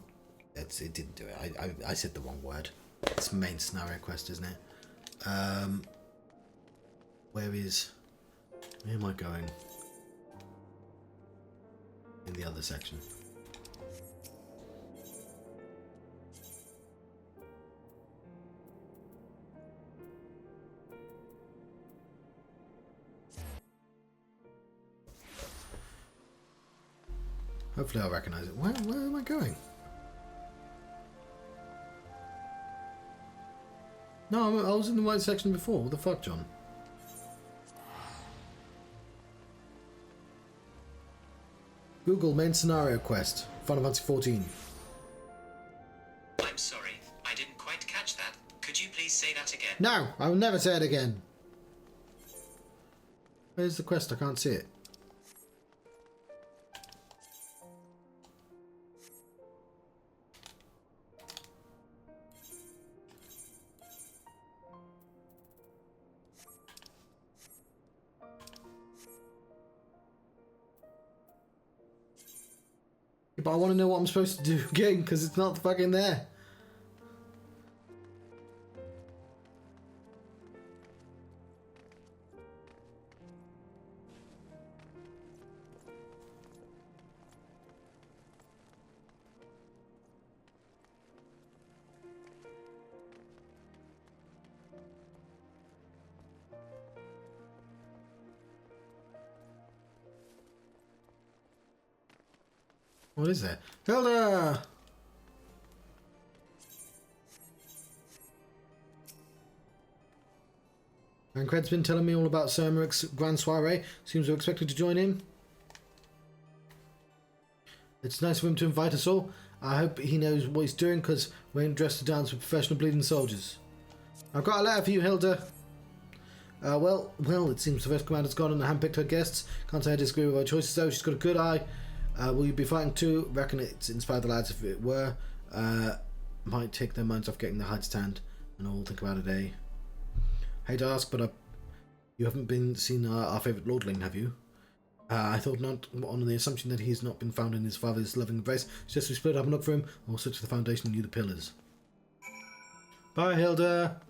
A: it didn't do it. I said the wrong word. It's main scenario quest, isn't it? Where am I going? In the other section. Hopefully I'll recognize it. Where am I going? No, I was in the right section before. What the fuck, John? Google main scenario quest. Final Fantasy 14.
B: I'm sorry, I didn't quite catch that. Could you please say that again?
A: No, I will never say it again. Where's the quest? I can't see it. But I want to know what I'm supposed to do again, because it's not fucking there. What is that? Hilda! Craig's been telling me all about Sir Emmerich's grand soiree. Seems we're expected to join in. It's nice of him to invite us all. I hope he knows what he's doing, because we ain't dressed to dance with professional bleeding soldiers. I've got a letter for you, Hilda. Well, it seems the first commander's gone and handpicked her guests. Can't say I disagree with her choices, though. She's got a good eye. Will you be fighting too? Reckon it's inspired the lads if it were. Might take their minds off getting the hide stand and all think about it, eh? Hate to ask, but You haven't seen our favourite lordling, have you? I thought not, on the assumption that he has not been found in his father's loving embrace. Just we split up and look for him, or search the foundation and knew the pillars. Bye, Hilda!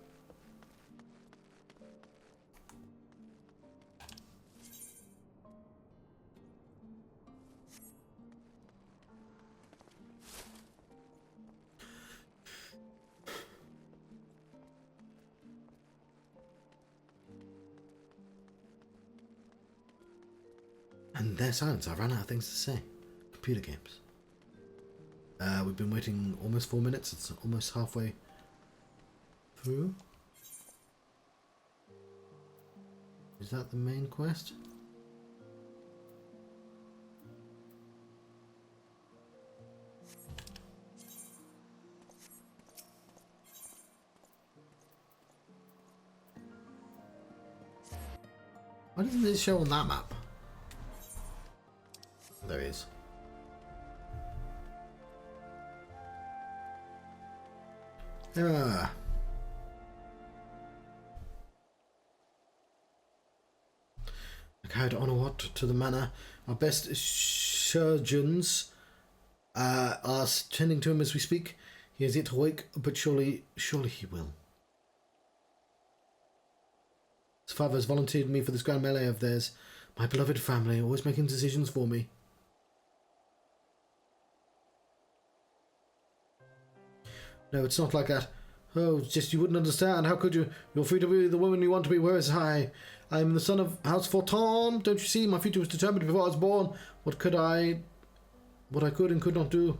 A: And their silence. I ran out of things to say. Computer games. We've been waiting almost 4 minutes. It's almost halfway through. Is that the main quest? Why doesn't it show on that map? There he is. Ah. I carried Onowat to the manor. Our best surgeons are tending to him as we speak. He is yet to wake, but surely he will. His father has volunteered me for this grand melee of theirs. My beloved family, always making decisions for me. No, it's not like that. Oh, it's just you wouldn't understand. How could you? You're free to be the woman you want to be, whereas I am the son of House Forton. Don't you see? My future was determined before I was born. What I could and could not do.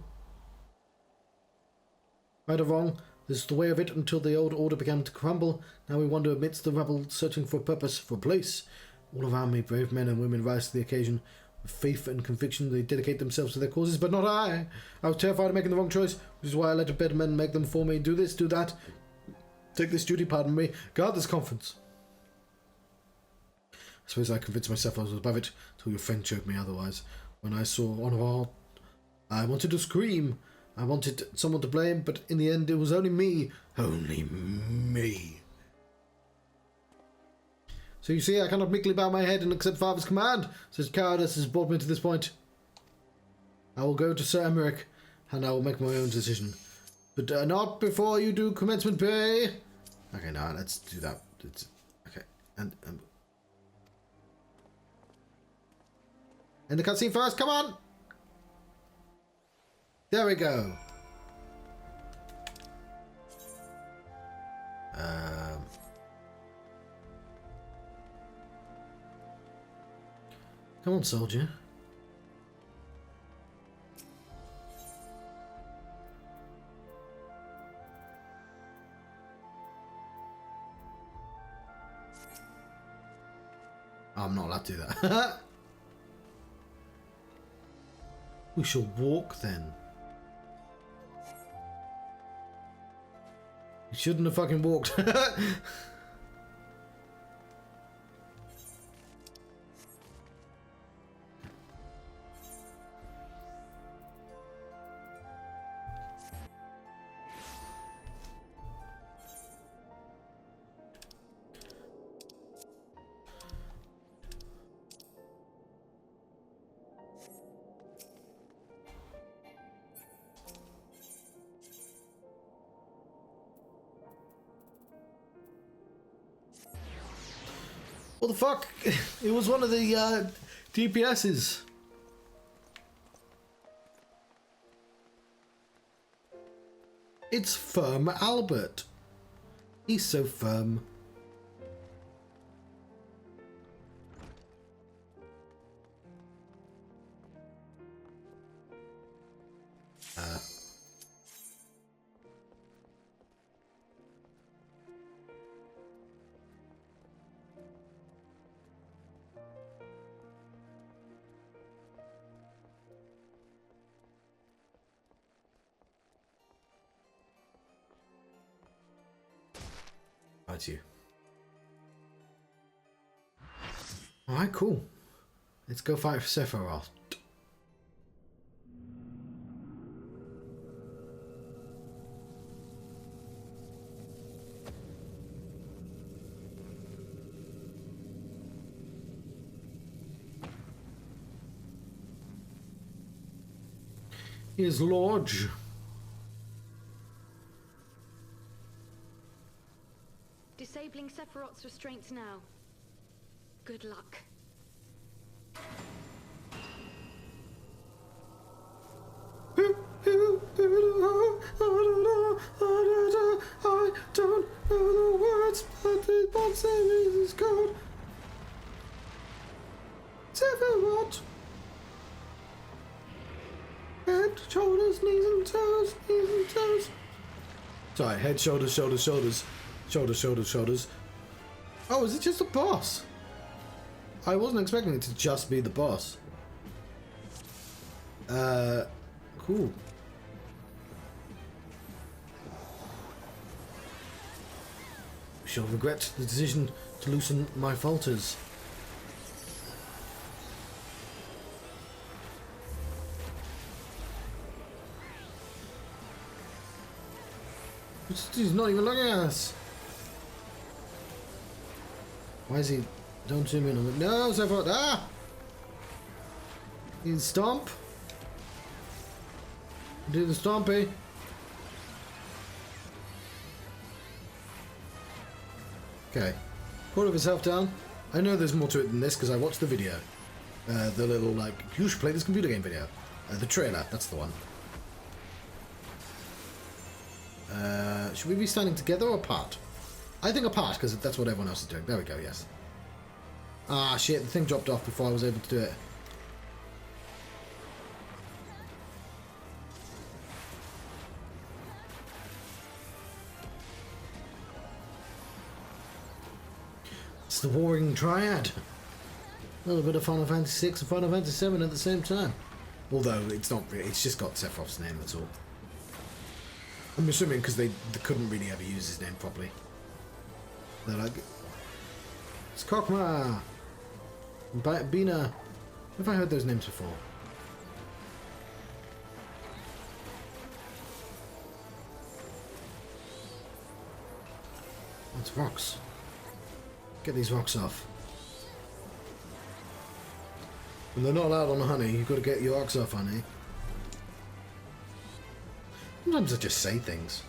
A: Right or wrong, this is the way of it until the old order began to crumble. Now we wander amidst the rebel, searching for a purpose, for a place. All around me, brave men and women rise to the occasion. With faith and conviction, they dedicate themselves to their causes, but not I. I was terrified of making the wrong choice, which is why I let better men make them for me. Do this, do that. Take this duty, pardon me. Guard this conference. I suppose I convinced myself I was above it, till your friend showed me otherwise. When I saw Honor, I wanted to scream. I wanted someone to blame, but in the end it was only me. Only me. So you see, I cannot meekly bow my head and accept Father's command. Such cowardice has brought me to this point. I will go to Sir Emmerich, and I will make my own decision. But not before you do commencement pay. Okay, now let's do that. Okay, and the cutscene first. Come on. There we go. Come on, soldier. Oh, I'm not allowed to do that. We shall walk then. You shouldn't have fucking walked. What the fuck? It was one of the DPS's. It's Firm Albert. He's so firm. That's you. Alright, cool. Let's go fight for Sephiroth. is large.
C: Disabling Sephiroth's restraints now. Good luck.
A: I don't know the words, but the box is called Sephiroth. Head, shoulders, knees and toes, knees and toes. Sorry, head, shoulders, shoulders, shoulders, shoulders, shoulders, shoulders. Oh, is it just a boss? I wasn't expecting it to just be the boss. Cool. Shall regret the decision to loosen my falters. He's not even looking at us. Why is he? Don't zoom in on it. No, Sephiroth. Ah! You stomp. Do the stompy. Okay. Quarter of his health down. I know there's more to it than this because I watched the video. The little, like, you should play this computer game video. The trailer, that's the one. Should we be standing together or apart? I think apart because that's what everyone else is doing. There we go, yes. Ah, shit, the thing dropped off before I was able to do it. It's the Warring Triad. A little bit of Final Fantasy VI and Final Fantasy VII at the same time. Although it's not really, it's just got Sephiroth's name, that's all. I'm assuming because they couldn't really ever use his name properly. They're like, it's Kokma, Bina. Have I heard those names before? It's rocks. Get these rocks off. When they're not allowed on the honey, you've got to get your rocks off, honey. Sometimes I just say things.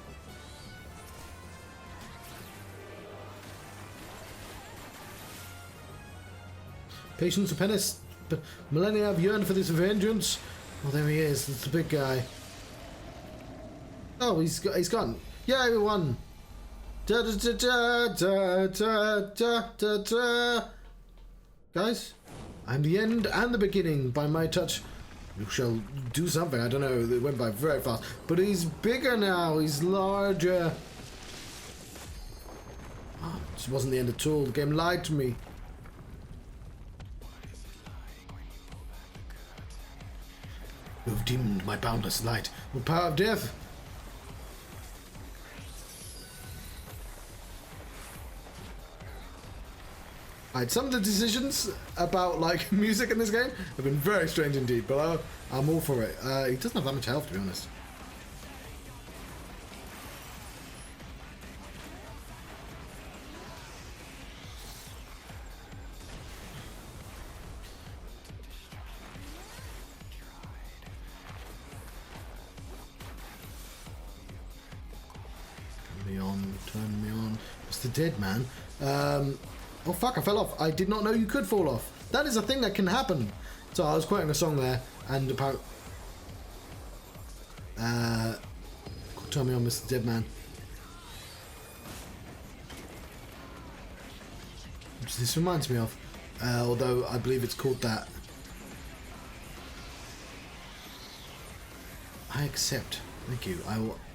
A: Patience, penance, millennia have yearned for this vengeance. Oh, there he is. It's the big guy. Oh, he's gone. Yeah, everyone. Da da da da da da da da. Guys, I'm the end and the beginning. By my touch, you shall do something. I don't know. It went by very fast. But he's bigger now. He's larger. Oh, this wasn't the end at all. The game lied to me. You have dimmed my boundless light with power of death. Alright, some of the decisions about like music in this game have been very strange indeed, but I'm all for it. He doesn't have that much health, to be honest. Turn me on. It's the dead man. Oh fuck, I fell off. I did not know you could fall off. That is a thing that can happen. So I was quoting a song there, and apparently... turn me on, Mr. Dead Man. Which this reminds me of. Although I believe it's called that. I accept. Thank you.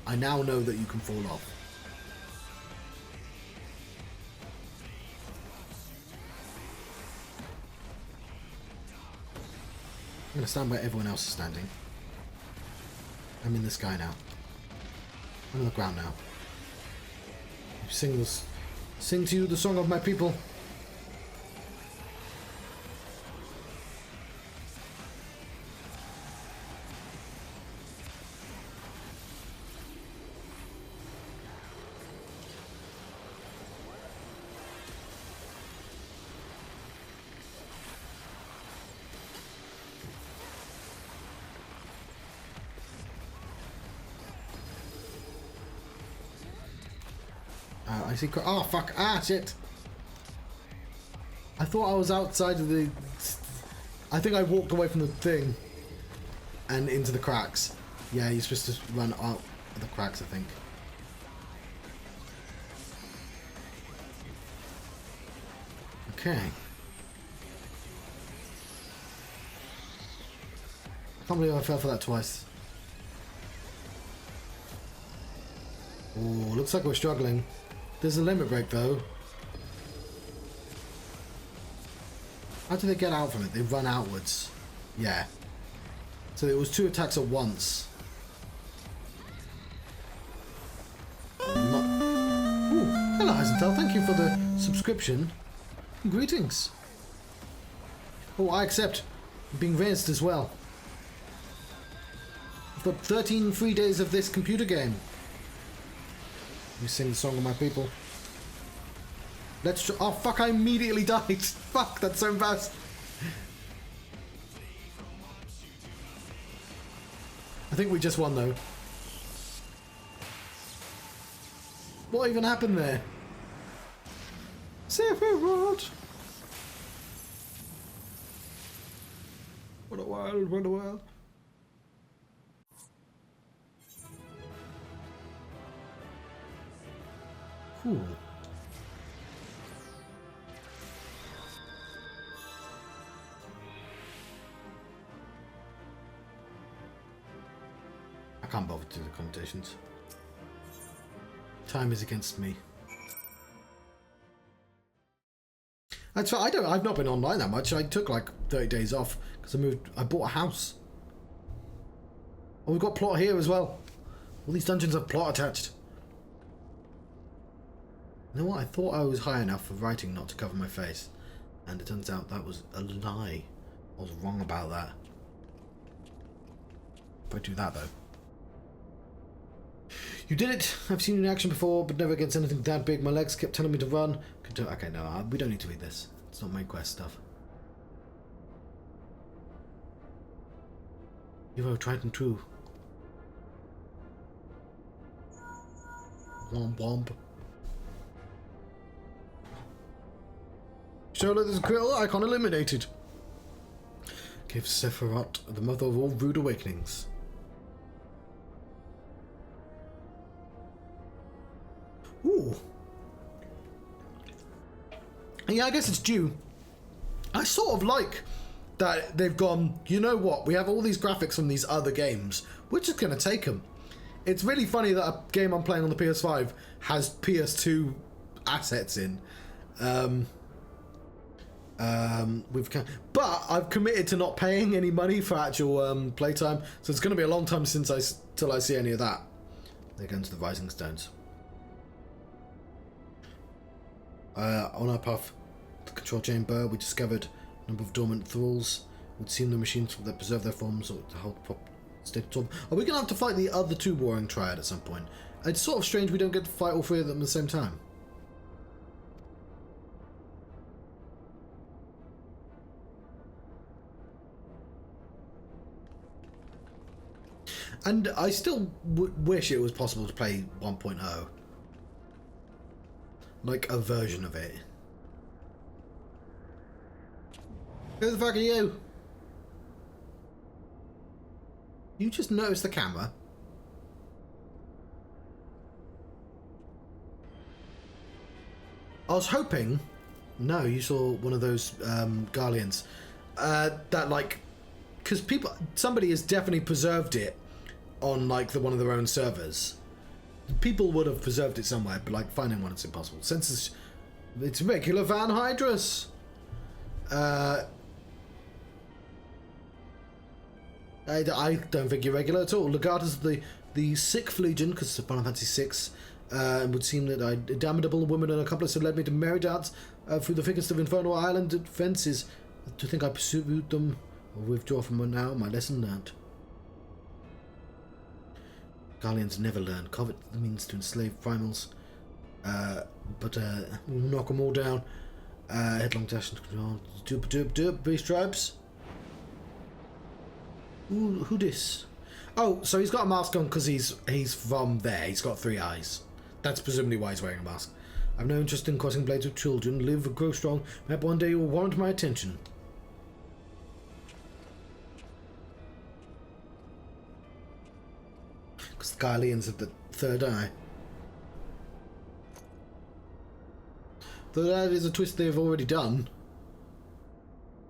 A: I now know that you can fall off. I'm going to stand where everyone else is standing. I'm in the sky now. I'm on the ground now. Sing to you the song of my people. I see. Oh fuck! Ah shit! I thought I was outside of the. I think I walked away from the thing and into the cracks. Yeah, you're supposed to run out of the cracks, I think. Okay. I can't believe I fell for that twice. Oh, looks like we're struggling. There's a limit break though. How do they get out from it? They run outwards. Yeah. So it was 2 attacks at once. Ooh, hello Heisenthal, thank you for the subscription. Greetings. Oh, I accept. Being raised as well. I've got 13 free days of this computer game. You sing the song of my people. Let's oh fuck, I immediately died. Fuck, that's so embarrassing. I think we just won though. What even happened there? Sephiroth! What a world, what a world. Cool. I can't bother to do the connotations. Time is against me. That's fine. I've not been online that much. I took like 30 days off because I bought a house. Oh, we've got plot here as well. All these dungeons have plot attached. You know what? I thought I was high enough for writing not to cover my face. And it turns out that was a lie. I was wrong about that. If I do that though. You did it! I've seen you in action before, but never against anything that big. My legs kept telling me to run. Okay, no, we don't need to read this. It's not main quest stuff. You are tried and true. Womp womp. Show that there's a critical icon eliminated. Give Sephiroth the mother of all rude awakenings. Ooh. Yeah, I guess it's due. I sort of like that they've gone, you know what, we have all these graphics from these other games. We're just going to take them. It's really funny that a game I'm playing on the PS5 has PS2 assets in. But I've committed to not paying any money for actual playtime, so it's going to be a long time till I see any of that. They're going to the Rising Stones. On our path to the control chamber, we discovered a number of dormant thralls. We'd seen the machines that preserve their forms or to hold the proper state of. Are we going to have to fight the other two warring triad at some point? It's sort of strange we don't get to fight all three of them at the same time. And I still wish it was possible to play 1.0. Like a version of it. Who the fuck are you? You just noticed the camera? I was hoping... No, you saw one of those Garleans. That like... Because somebody has definitely preserved it on like one of their own servers. People would have preserved it somewhere, but like finding one is impossible. Since it's regular Van Hydrus. I don't think you're regular at all. Legatus of the Sixth Legion, because it's a Final Fantasy VI, it would seem that a damnable woman and accomplice had led me to merry dance through the thickest of Infernal Island fences. To think I pursued them or withdraw from them now, my lesson learnt. Guardians never learn. Covet the means to enslave primals, but we'll knock them all down. Headlong dash and control. Doop, beast tribes. Ooh, who this? Oh, so he's got a mask on because he's from there. He's got 3 eyes. That's presumably why he's wearing a mask. I've no interest in crossing blades with children. Live, grow strong. Maybe one day you will warrant my attention. Because the Gyleans have the third eye. Though that is a twist they've already done.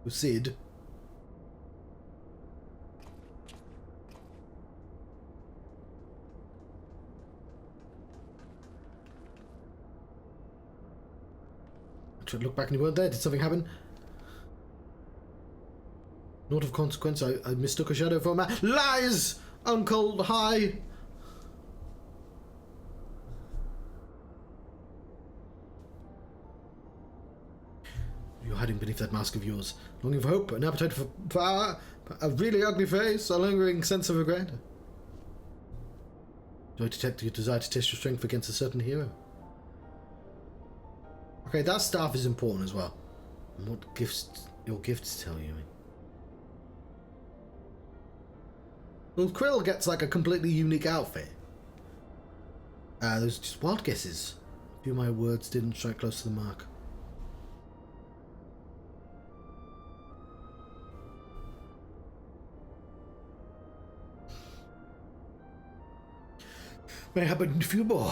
A: With Sid. I should look back and you weren't there. Did something happen? Not of consequence. I mistook a shadow for a man. Lies! Uncle, hi! You're hiding beneath that mask of yours. Longing for hope, an appetite for power, a really ugly face, a lingering sense of regret. Do I detect your desire to test your strength against a certain hero? Okay, that staff is important as well. And what gifts your gifts tell you? Well, Krill gets like a completely unique outfit. Those are just wild guesses. A few of my words didn't strike close to the mark. May happen a few more.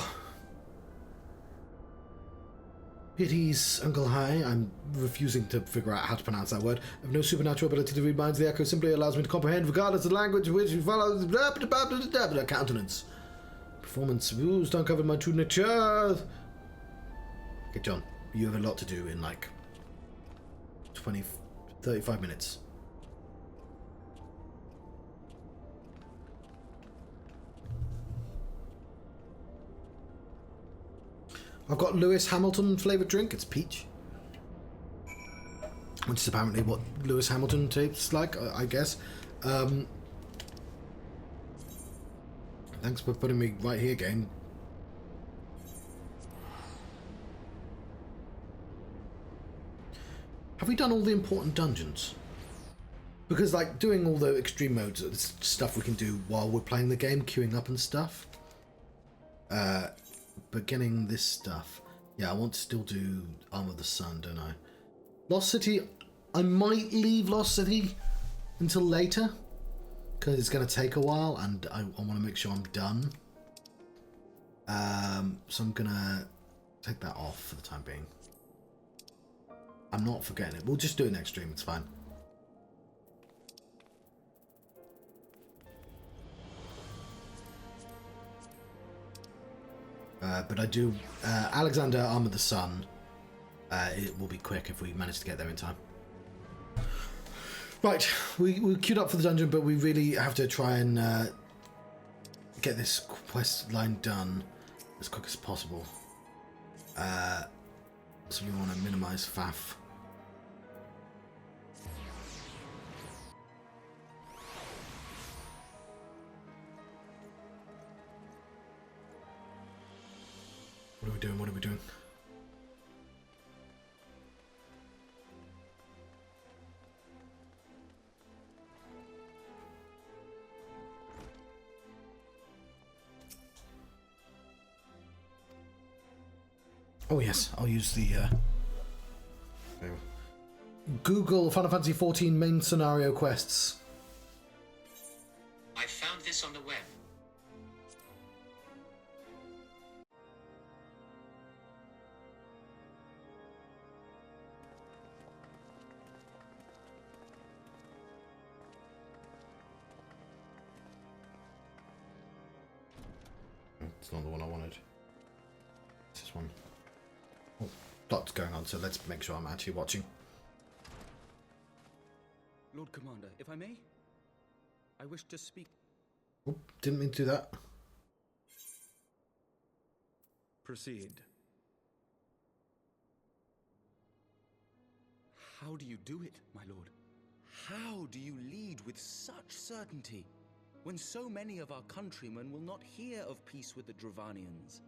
A: Pities, Uncle High. I'm refusing to figure out how to pronounce that word. I have no supernatural ability to read minds. The echo simply allows me to comprehend, regardless of the language in which you follow the countenance. Performance rules to uncover my true nature. Okay, John, you have a lot to do in like 35 minutes. I've got Lewis Hamilton flavoured drink. It's peach. Which is apparently what Lewis Hamilton tastes like, I guess. Thanks for putting me right here, game. Have we done all the important dungeons? Because, like, doing all the extreme modes, stuff we can do while we're playing the game, queuing up and stuff. But getting this stuff, yeah, I want to still do Arm of the Sun, don't I? Lost City, I might leave Lost City until later, because it's going to take a while, and I want to make sure I'm done. So I'm going to take that off for the time being. I'm not forgetting it. We'll just do it next stream, it's fine. But I do Alexander Arm of the Sun. It will be quick if we manage to get there in time. Right, we queued up for the dungeon, but we really have to try and get this quest line done as quick as possible. So we want to minimize faff. What are we doing? What are we doing? Oh yes, I'll use the Google Final Fantasy XIV main scenario quests.
B: I found this on the web.
A: It's not the one I wanted. It's this one. Oh, lots going on, so let's make sure I'm actually watching.
D: Lord Commander, if I may, I wish to speak.
A: Oh, didn't mean to do that.
D: Proceed. How do you do it, my lord? How do you lead with such certainty, when so many of our countrymen will not hear of peace with the Dravanians?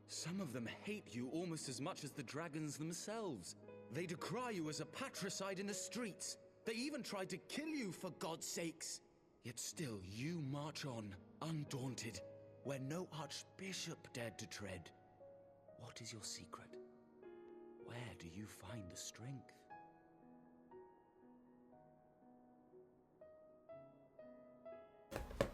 D: Some of them hate you almost as much as the dragons themselves. They decry you as a patricide in the streets. They even tried to kill you, for God's sakes. Yet still you march on, undaunted, where no archbishop dared to tread. What is your secret? Where do you find the strength?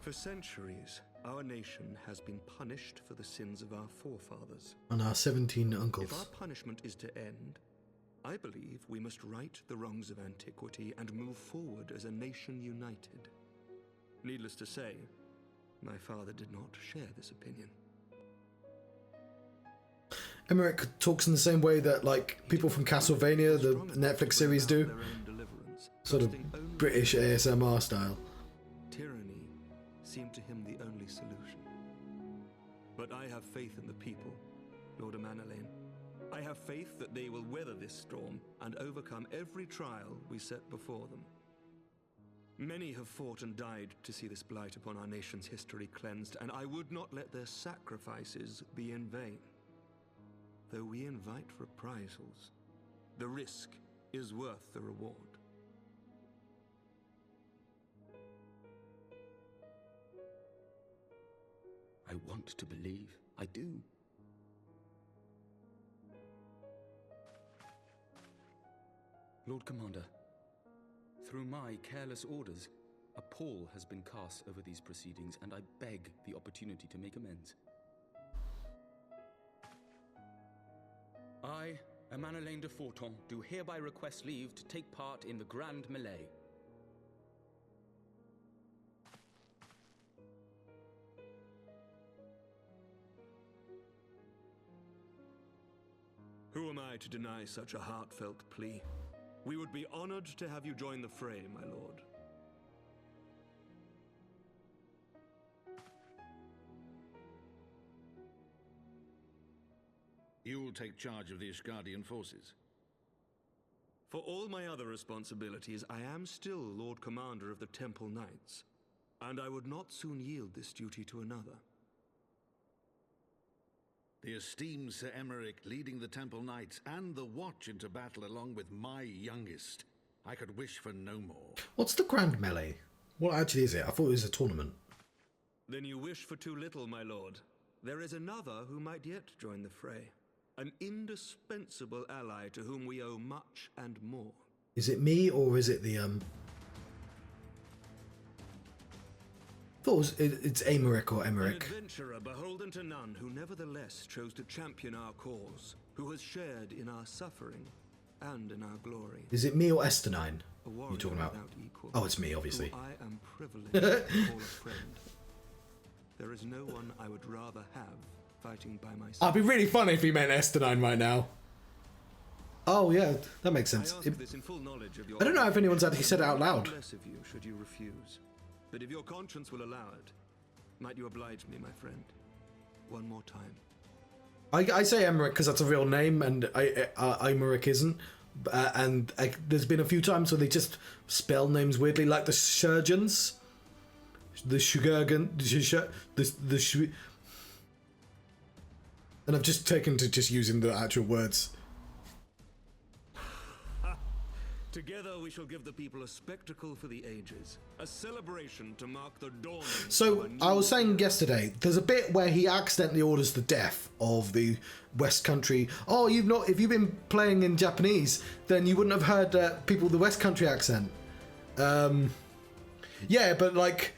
E: For centuries, our nation has been punished for the sins of our forefathers.
A: And our 17 uncles.
E: If our punishment is to end, I believe we must right the wrongs of antiquity and move forward as a nation united. Needless to say, my father did not share this opinion.
A: Emmerich talks in the same way that, like, people from Castlevania, the Netflix series, do. Sort of British ASMR style.
E: Tyranny seemed to him the only solution. But I have faith in the people, Lord Amanalain. I have faith that they will weather this storm and overcome every trial we set before them. Many have fought and died to see this blight upon our nation's history cleansed, and I would not let their sacrifices be in vain. Though we invite reprisals, the risk is worth the reward.
D: I want to believe. I do. Lord Commander, through my careless orders, a pall has been cast over these proceedings, and I beg the opportunity to make amends. I, Amanalain de Forton, do hereby request leave to take part in the Grand Melee.
E: Who am I to deny such a heartfelt plea? We would be honored to have you join the fray, my lord.
F: You will take charge of the Ishgardian forces.
E: For all my other responsibilities, I am still Lord Commander of the Temple Knights, and I would not soon yield this duty to another.
F: The esteemed Sir Emmerich leading the Temple Knights and the Watch into battle along with my youngest. I could wish for no more.
A: What's the Grand Melee? What actually is it? I thought it was a tournament.
E: Then you wish for too little, my lord. There is another who might yet join the fray. An indispensable ally to whom we owe much and more.
A: Is it me or is it the I thought it's Emmerich or Emmerich.
E: An adventurer beholden to none who nevertheless chose to champion our cause, who has shared in our suffering and in our glory.
A: Is it me or Esternine
E: A
A: you're
E: warrior
A: talking about?
E: without equal,
A: Oh, it's me, obviously.
E: who I am privileged to call a friend. There is no one I would rather have fighting by my side.
A: It'd be really funny if he meant Esternine right now. Oh yeah, that makes
E: I
A: sense.
E: ask this in full knowledge of your
A: I don't know if anyone's actually said it out loud.
E: Less of you should you refuse. But if your conscience will allow it, might you oblige me, my friend, one more time?
A: I say Emmerich because that's a real name, and Emmerich isn't. There's been a few times where they just spell names weirdly, like the Surgeons, the Shugurgan, and I've just taken to just using the actual words.
E: Together we shall give the people a spectacle for the ages, a celebration to mark the dawn.
A: So I was saying yesterday, there's a bit where he accidentally orders the death of the West Country. Oh, if you've been playing in Japanese, then you wouldn't have heard people with the West Country accent. Yeah, but like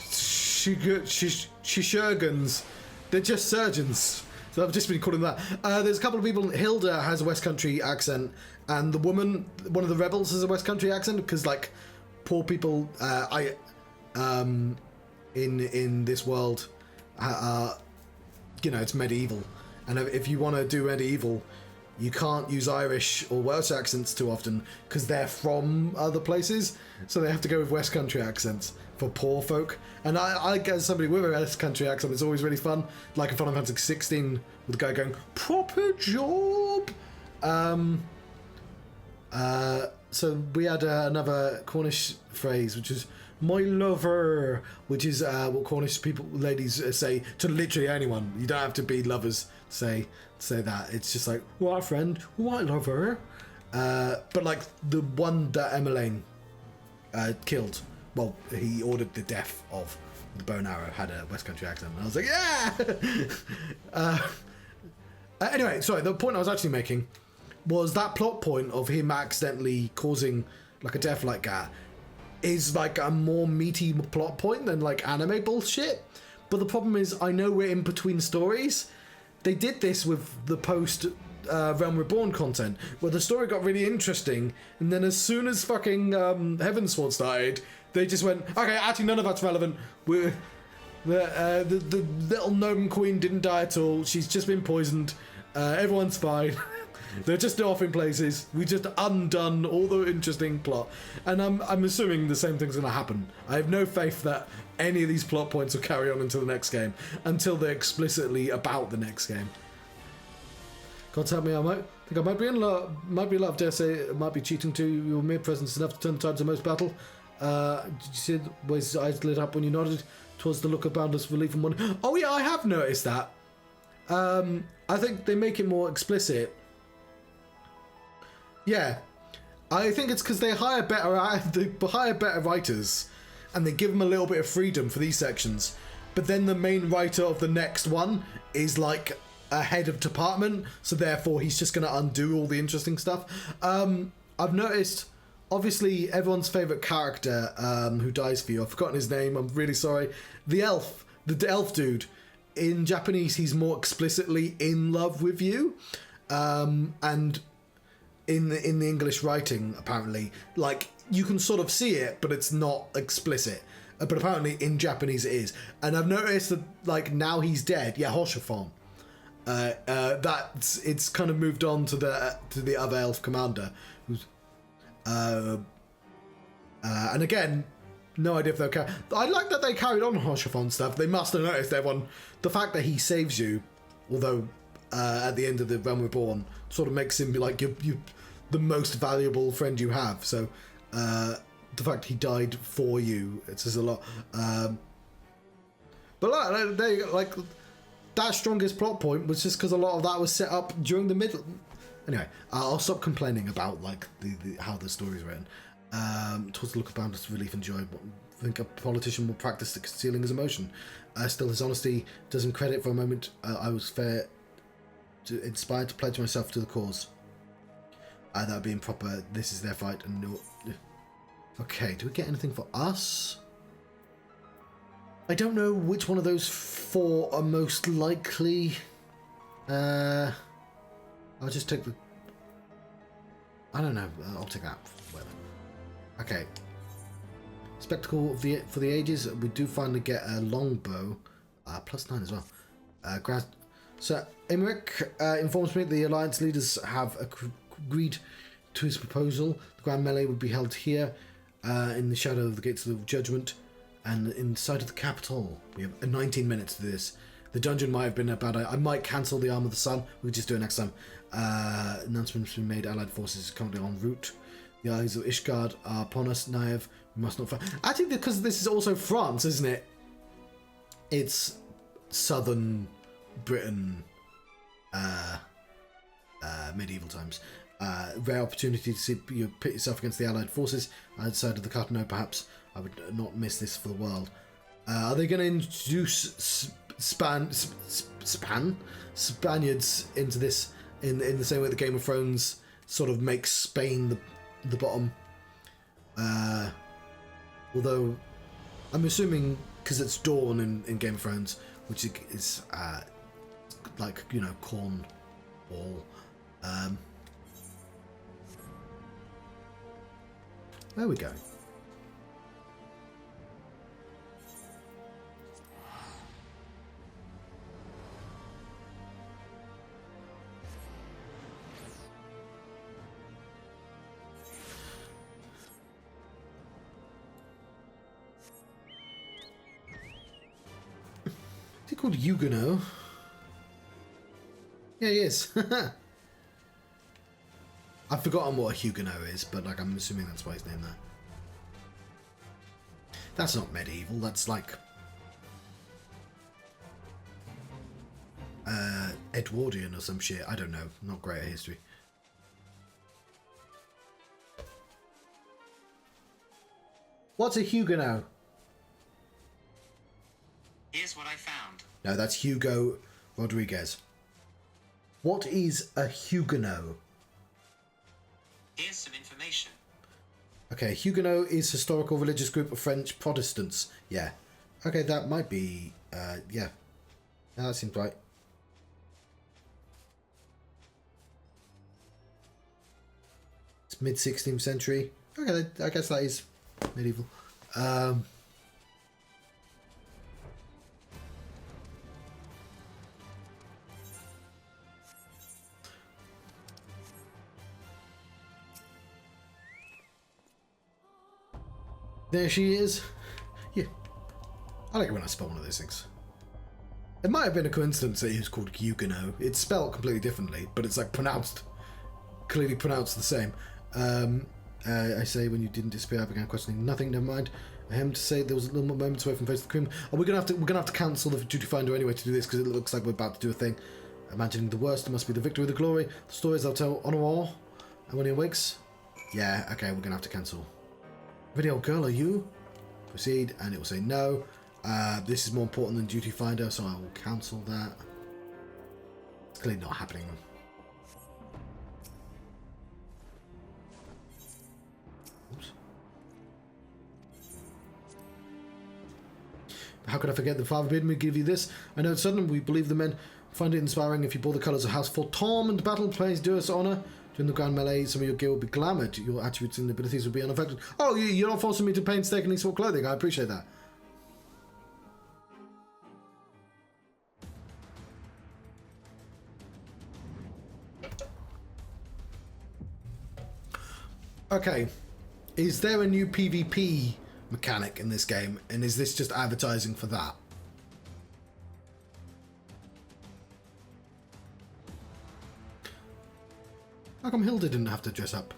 A: Shishurgans, they're just surgeons. So I've just been calling that. There's a couple of people. Hilda has a West Country accent, and the woman, one of the rebels, has a West Country accent because, like, poor people, in this world, it's medieval, and if you want to do medieval, you can't use Irish or Welsh accents too often because they're from other places, so they have to go with West Country accents for poor folk. And I guess somebody with a West Country accent is always really fun, like in Final Fantasy 16 with the guy going, "Proper job!" So we had another Cornish phrase, which is "my lover," which is what Cornish ladies say to literally anyone. You don't have to be lovers to say that. It's just like, "What friend? What lover?" But like the one that Emmeline killed, well, he ordered the death of. the bow and arrow had a West Country accent, and I was like, yeah. Anyway, sorry. The point I was actually making was that plot point of him accidentally causing like a death like that is like a more meaty plot point than like anime bullshit. But the problem is, I know we're in between stories. They did this with the post Realm Reborn content, where the story got really interesting, and then as soon as fucking Heavensward started, they just went, okay, actually none of that's relevant. The little gnome queen didn't die at all. She's just been poisoned. Everyone's fine. They're just off in places. We just undone all the interesting plot. And I'm assuming the same thing's going to happen. I have no faith that any of these plot points will carry on into the next game until they're explicitly about the next game. God help me, I think I might be in love. Might be love, dare say. It might be cheating too. Your mere presence is enough to turn the tides of most battle. Did you see the way his eyes lit up when you nodded towards the look of boundless relief and wonder? Oh yeah, I have noticed that. I think they make it more explicit. Yeah, I think it's because they hire better writers, and they give them a little bit of freedom for these sections. But then the main writer of the next one is like a head of department, so therefore he's just going to undo all the interesting stuff. I've noticed, obviously, everyone's favourite character who dies for you. I've forgotten his name. I'm really sorry. The elf dude. In Japanese, he's more explicitly in love with you, and in the English writing, apparently, like you can sort of see it, but it's not explicit. But apparently, in Japanese, it is. And I've noticed that, like, now he's dead. Yeah, Hoshifon. It's kind of moved on to the other elf commander, who's, and again, no idea if they'll carry. I like that they carried on Hoshifon stuff. They must have noticed everyone. The fact that he saves you, although at the end of the Realm Reborn, sort of makes him be like you the most valuable friend you have. So the fact he died for you, it says a lot. But like that strongest plot point was just because a lot of that was set up during the middle. Anyway, I'll stop complaining about like the how the story's written. Towards the look of boundless relief and joy, I think a politician will practice concealing his emotion. Still, his honesty doesn't credit for a moment. I was inspired to pledge myself to the cause. That would be improper. This is their fight, and no. Okay, do we get anything for us? I don't know which one of those four are most likely. I'll just take the. I don't know. I'll take that. Whatever. Okay. Spectacle for the ages. We do finally get a longbow. +9 as well. Sir Emmerich informs me the Alliance leaders have agreed to his proposal. The Grand Melee would be held here in the shadow of the Gates of the Judgment and inside of the capital. We have 19 minutes to this. The dungeon might have been about. I might cancel the Arm of the Sun. We'll just do it next time. Announcements been made. Allied forces currently en route. The eyes of Ishgard are upon us. Naive, we must not fight. I think because this is also France, isn't it? It's southern Britain, medieval times. Rare opportunity to see you pit yourself against the Allied forces outside of the Cartano. Perhaps I would not miss this for the world. Are they going to introduce Spaniards into this in the same way the Game of Thrones sort of makes Spain the bottom? Although I'm assuming because it's Dawn in Game of Thrones, which is like, you know, Cornwall. There we go. Is he called Huguenot? Yeah, he is. I've forgotten what a Huguenot is, but like I'm assuming that's why he's named that. That's not medieval, that's like Edwardian or some shit. I don't know. Not great at history. What's a Huguenot? No, that's Hugo Rodriguez. What is a Huguenot?
B: Here's some information.
A: Okay, Huguenot is historical religious group of French Protestants. Yeah. Okay, that might be... yeah. No, that seems right. It's mid-16th century. Okay, I guess that is medieval. There she is. Yeah. I like it when I spell one of those things. It might have been a coincidence that he was called Huguenot. It's spelled completely differently, but it's like clearly pronounced the same. I say when you didn't disappear, I began questioning nothing. Never mind. I am to say there was a little moments away from face of the cream. Oh, we're gonna have to cancel the duty finder anyway to do this because it looks like we're about to do a thing. Imagining the worst, it must be the victory of the glory. The stories I'll tell on war. And when he awakes, yeah, okay, we're gonna have to cancel. Video girl, are you? Proceed, and it will say no. This is more important than duty finder, so I will cancel that. It's clearly not happening. Oops. How could I forget the father bid me give you this? I know suddenly we believe the men find it inspiring if you bore the colours of House for Tom and battle plays do us honour. During the grand melee, some of your gear will be glamoured. Your attributes and abilities will be unaffected. Oh, you're not forcing me to painstakingly sort clothing. I appreciate that. Okay. Is there a new PvP mechanic in this game? And is this just advertising for that? How come Hilda didn't have to dress up?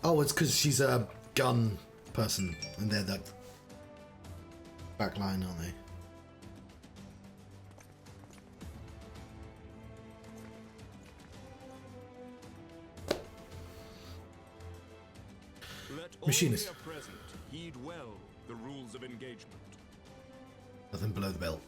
A: Oh, it's because she's a gun person, and they're the backline, aren't they?
E: Let
A: Machinist.
E: all here present heed well the rules of engagement.
A: Nothing below the belt.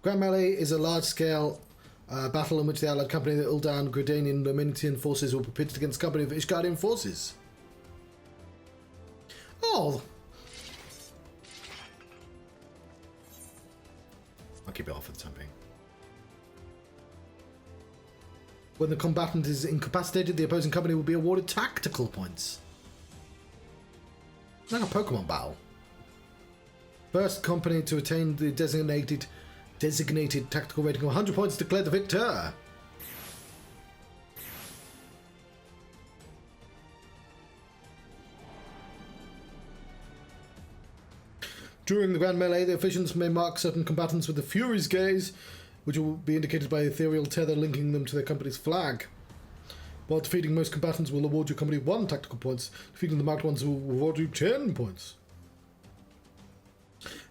A: Grand Melee is a large-scale battle in which the Allied company, the Uldan, Gridanian, Dominican forces will be pitted against the company of Ishgardian forces. Oh! I'll keep it off for the time being. When the combatant is incapacitated, the opposing company will be awarded tactical points. It's like a Pokemon battle. First company to attain the designated tactical rating of 100 points declared the victor. During the Grand Melee, the officials may mark certain combatants with the Fury's Gaze, which will be indicated by an ethereal tether linking them to their company's flag. While defeating most combatants will award your company 1 tactical points, defeating the marked ones will award you 10 points.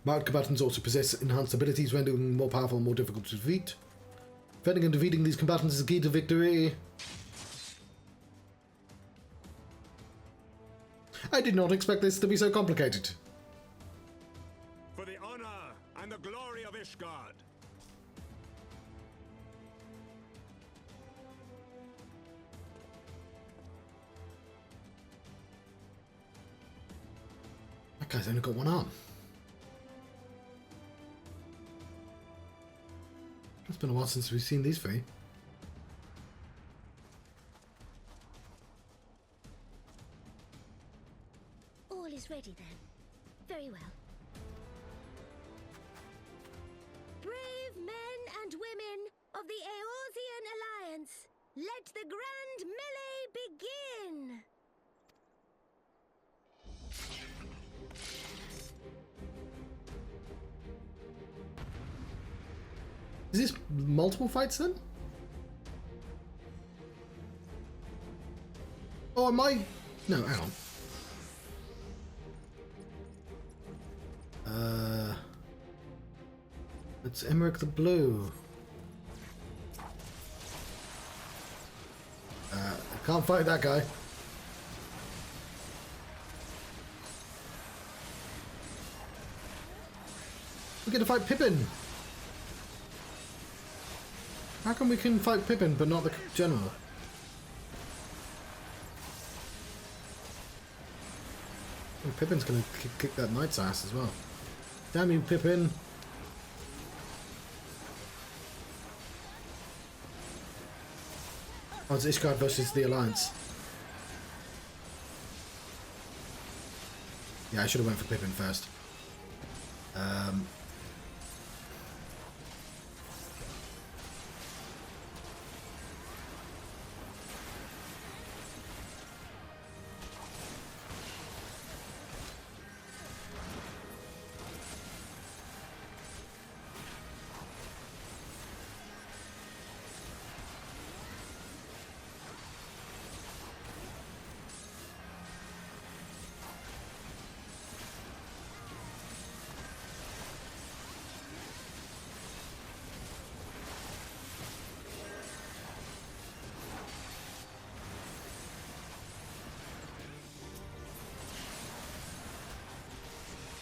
A: Marked combatants also possess enhanced abilities, rendering them more powerful and more difficult to defeat. Defending and defeating these combatants is the key to victory. I did not expect this to be so complicated.
E: For the honor and the glory of Ishgard.
A: That guy's only got one arm. It's been a while since we've seen these three.
G: All is ready then. Very well. Brave men and women of the Eorzean Alliance, let the grand melee begin!
A: Is this multiple fights then? Oh, am I? No, hang on. It's Emmerich the Blue. Can't fight that guy. We get to fight Pippin. How come we can fight Pippin but not the general? Oh, Pippin's gonna kick that knight's ass as well. Damn you, Pippin. Oh, it's Ishgard versus the Alliance. Yeah, I should have went for Pippin first.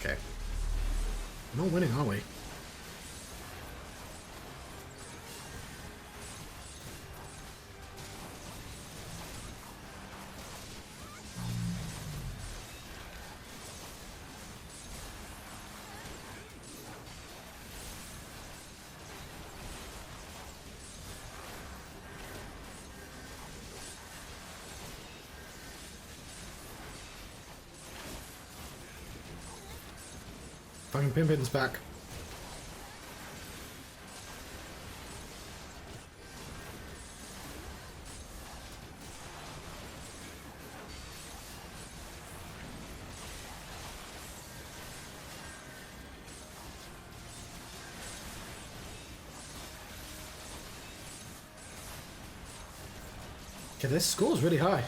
A: Okay. We're not winning, are we? Fucking Pippin's back. Okay, this score's really high.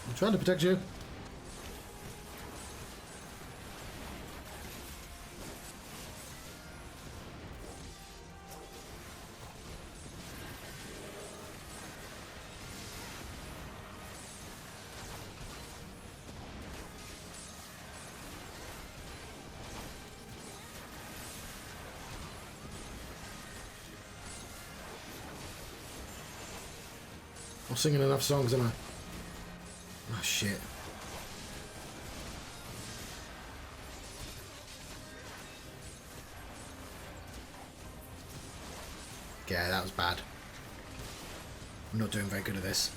A: I'm trying to protect you. I'm singing enough songs, am I? Oh shit. Yeah, that was bad. I'm not doing very good at this.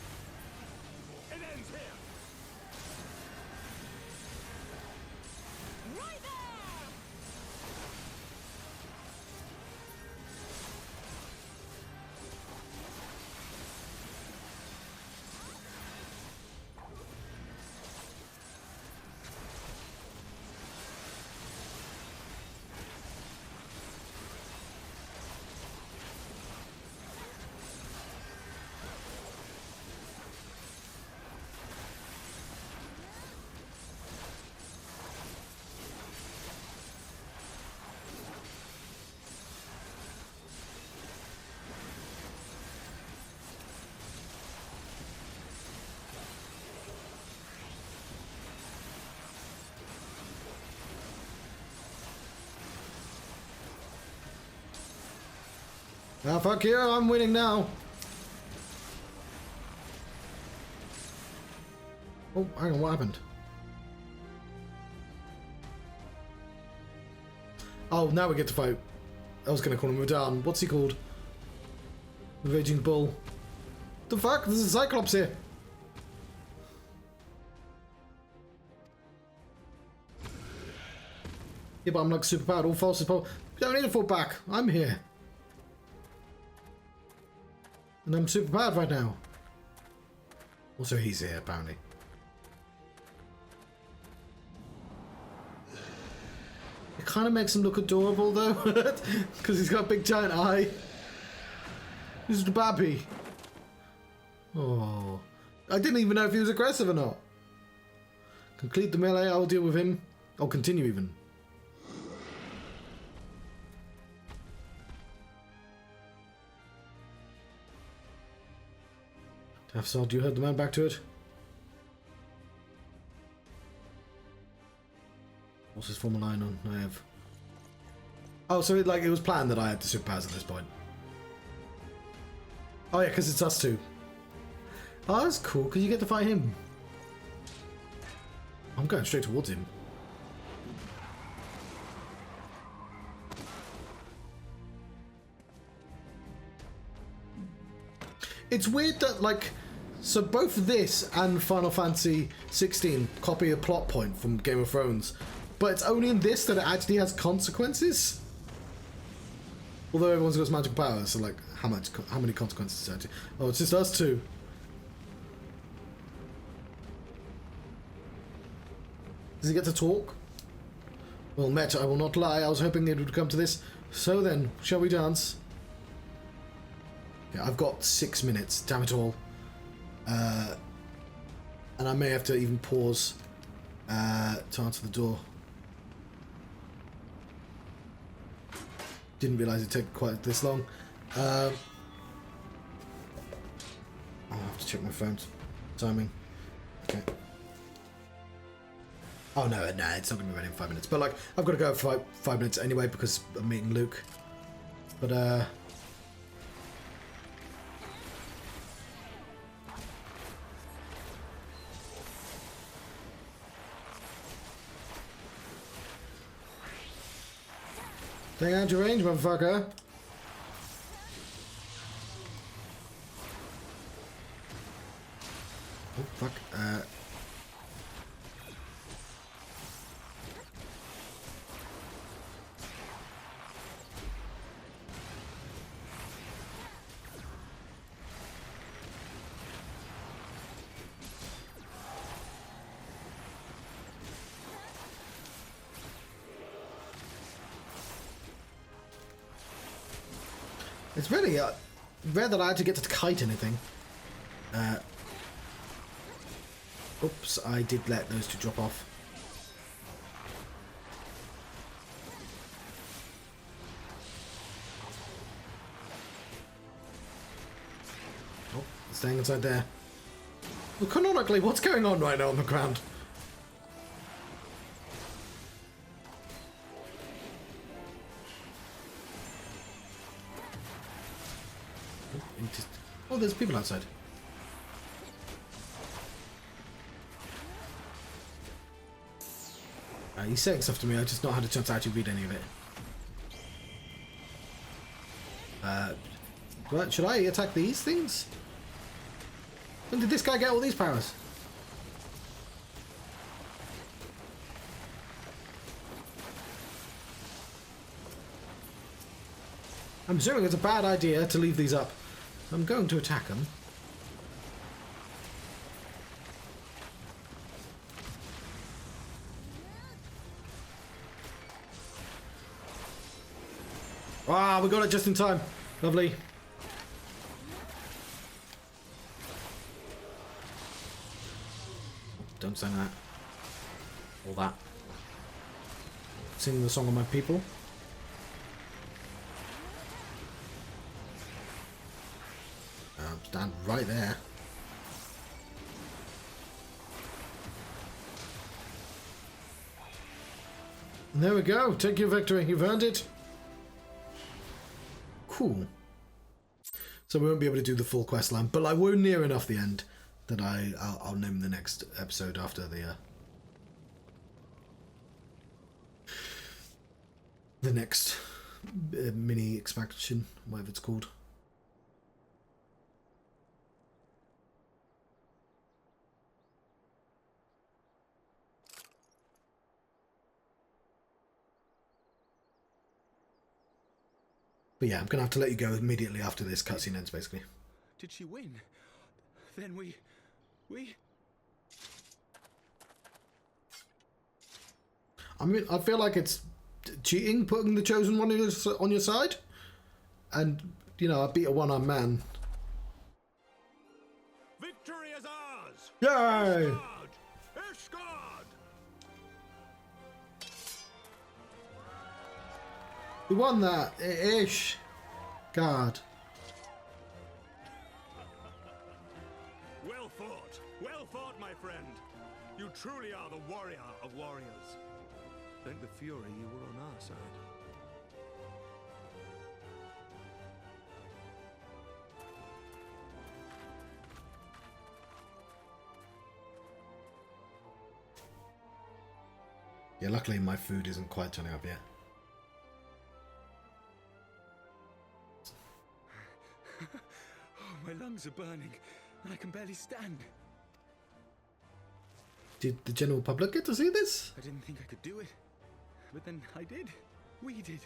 A: Ah, fuck you, I'm winning now. Oh, hang on, what happened? Oh, now we get to fight. I was going to call him Radan. What's he called? The Raging Bull. The fuck? There's a Cyclops here. Yeah, but I'm like super powered. All forces power. We don't need to fall back. I'm here. And I'm super powered right now. Also, he's here, apparently. It kind of makes him look adorable though, because he's got a big giant eye. This is the baby. Oh, I didn't even know if he was aggressive or not. Complete the melee. I'll deal with him. I'll continue even. Tafsal, you heard the man back to it? What's his former line on? I have. Oh, so it was planned that I had the superpowers at this point. Oh yeah, because it's us two. Oh, that's cool, because you get to fight him. I'm going straight towards him. It's weird that, like, so both this and Final Fantasy 16 copy a plot point from Game of Thrones, but it's only in this that it actually has consequences. Although everyone's got magical powers, so like, how many consequences is that? Oh, it's just us two. Does he get to talk? Well met, I will not lie. I was hoping it would come to this. So then, shall we dance? Yeah, I've got 6 minutes. Damn it all. And I may have to even pause to answer the door. Didn't realise it'd take quite this long. I'll have to check my phone's timing. Okay. Oh no, it's not going to be ready in 5 minutes. But like, I've got to go for 5 minutes anyway because I'm meeting Luke. But stay out your range, motherfucker. Oh fuck. It's really rare that I had to get to kite anything. Oops, I did let those two drop off. Oh, staying inside there. Well, canonically, what's going on right now on the ground? Oh, there's people outside. He's saying stuff to me, I've just not had a chance to actually read any of it. What, should I attack these things? When did this guy get all these powers? I'm assuming it's a bad idea to leave these up. I'm going to attack them. Ah, we got it just in time. Lovely. Don't sing that. All that. Singing the song of my people. Stand right there. And there we go. Take your victory. You've earned it. Cool. So we won't be able to do the full quest line, but like we're near enough the end that I'll name the next episode after the next mini expansion, whatever it's called. But yeah, I'm going to have to let you go immediately after this cutscene ends, basically.
E: Did she win? Then we...
A: I mean, I feel like it's cheating, putting the chosen one on your side, and you know, I beat a one-armed man.
E: Victory is ours!
A: Yay!
E: Ishgard!
A: We won that, ish. God.
E: Well fought, my friend. You truly are the warrior of warriors. Thank the Fury you were on our side.
A: Yeah, luckily my food isn't quite turning up yet.
E: Oh, my lungs are burning, and I can barely stand.
A: Did the general public get to see this?
E: I didn't think I could do it, but then I did. We did.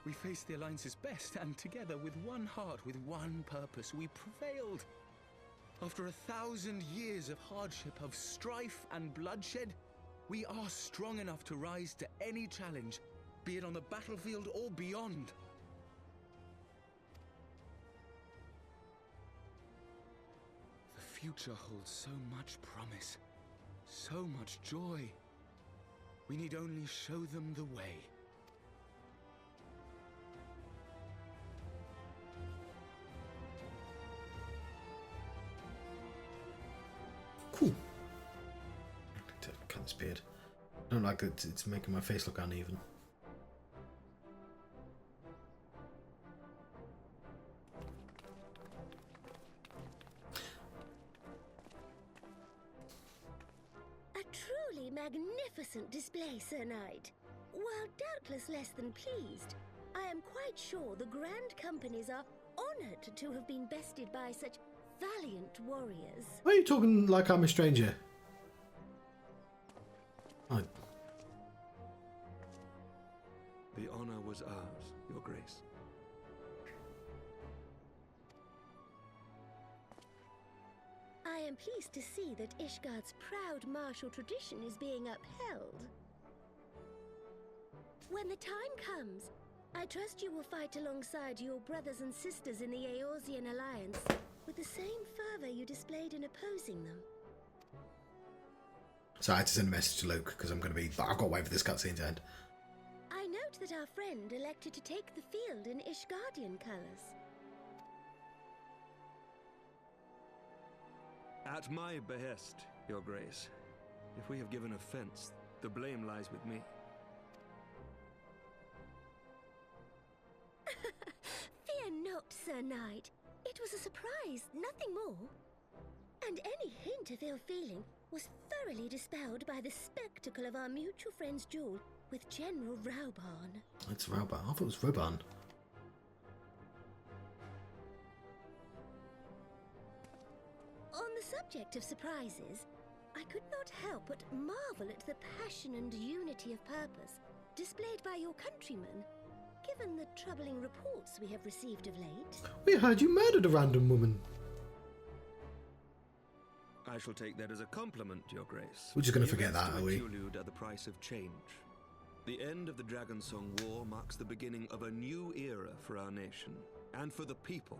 E: We faced the Alliance's best, and together, with one heart, with one purpose, we prevailed. After 1,000 years of hardship, of strife and bloodshed, we are strong enough to rise to any challenge, be it on the battlefield or beyond. The future holds so much promise, so much joy. We need only show them the way.
A: Cool. I need to cut this beard. I don't like it. It's making my face look uneven.
G: A truly magnificent display, Sir Knight. While doubtless less than pleased, I am quite sure the Grand Companies are honored to have been bested by such valiant warriors.
A: Why are you talking like I'm a stranger? Oh.
E: The honor was ours, Your Grace.
G: I am pleased to see that Ishgard's proud martial tradition is being upheld. When the time comes, I trust you will fight alongside your brothers and sisters in the Eorzean Alliance with the same fervor you displayed in opposing them.
A: So I had to send a message to Luke because I'm going to be... I've got to wait for this cutscene to end.
G: I note that our friend elected to take the field in Ishgardian colors.
E: At my behest, Your Grace. If we have given offense, the blame lies with me.
G: Fear not, Sir Knight. It was a surprise, nothing more. And any hint of ill feeling was thoroughly dispelled by the spectacle of our mutual friend's duel with General Rauban.
A: It's Rauban. I thought it was Roban.
G: On the subject of surprises, I could not help but marvel at the passion and unity of purpose displayed by your countrymen, given the troubling reports we have received of late.
A: We heard you murdered a random woman.
E: I shall take that as a compliment, Your Grace.
A: We're just going to
E: The
A: forget
E: events
A: that,
E: to
A: are
E: which
A: we?
E: you allude are the price of change. The end of the Dragonsong War marks the beginning of a new era for our nation, and for the people,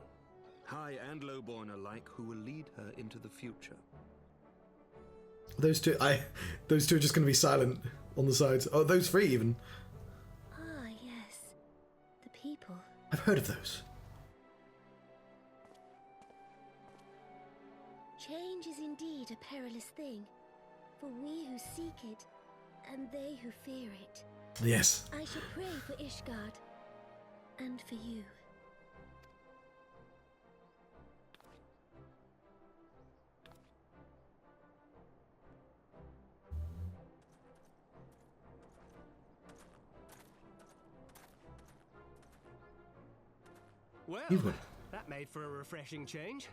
E: high and lowborn alike, who will lead her into the future.
A: Those two are just going to be silent on the sides. Oh, those three even.
G: Ah, yes. The people.
A: I've heard of those.
G: Change is indeed a perilous thing, for we who seek it, and they who fear it.
A: Yes.
G: I shall pray for Ishgard, and for you.
H: Well,
A: You've got...
H: that made for a refreshing change.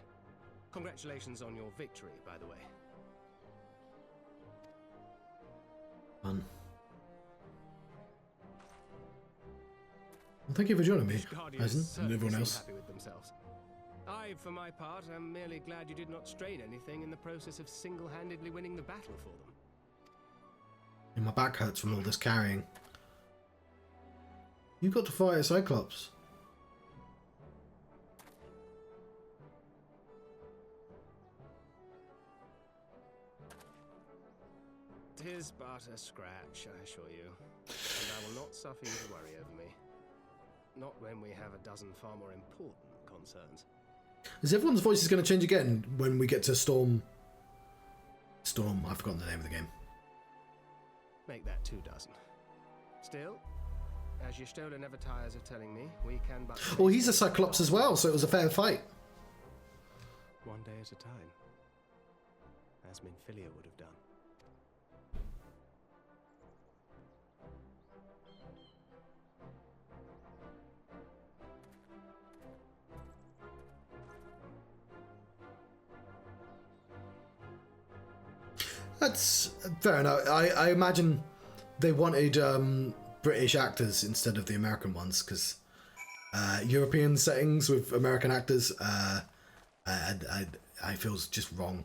H: Congratulations on your victory, by the way.
A: Fun. Well, thank you for joining me, Eisen, and everyone else.
H: Happy with themselves. I, for my part, am merely glad you did not strain anything in the process of single-handedly winning the battle for them.
A: And my back hurts from all this carrying. You got to fight a Cyclops.
H: Tis but a scratch, I assure you. And I will not suffer you to worry over me. Not when we have a dozen far more important concerns.
A: Is everyone's voice going to change again when we get to Storm? I've forgotten the name of the game.
H: Make that 2 dozen. Still, as your Stola never tires of telling me, we can but...
A: Oh, he's a Cyclops as well, so it was a fair fight.
H: One day at a time. As Minfilia would have done.
A: That's fair enough. I imagine they wanted British actors instead of the American ones, because European settings with American actors, I feel is just wrong.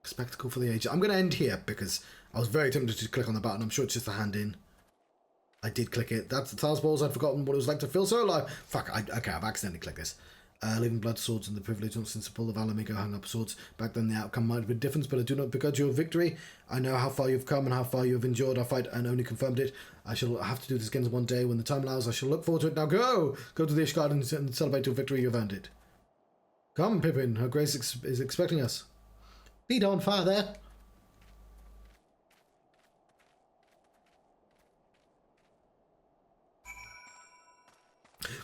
A: Spectacle for the Age. I'm going to end here because I was very tempted to click on the button. I'm sure it's just a hand in. I did click it. That's the Tales Balls. I'd forgotten what it was like to feel so alive. Fuck, okay, I've accidentally clicked this. Leaving blood swords and the privilege not since the pull of Alamigo hung up swords. Back then the outcome might have been different, but I do not begrudge your victory. I know how far you've come and how far you have endured our fight and only confirmed it. I shall have to do this again one day when the time allows. I shall look forward to it. Now go! Go to the Ishgard and celebrate your victory. You've earned it. Come, Pippin. Her Grace is expecting us. Lead on, father.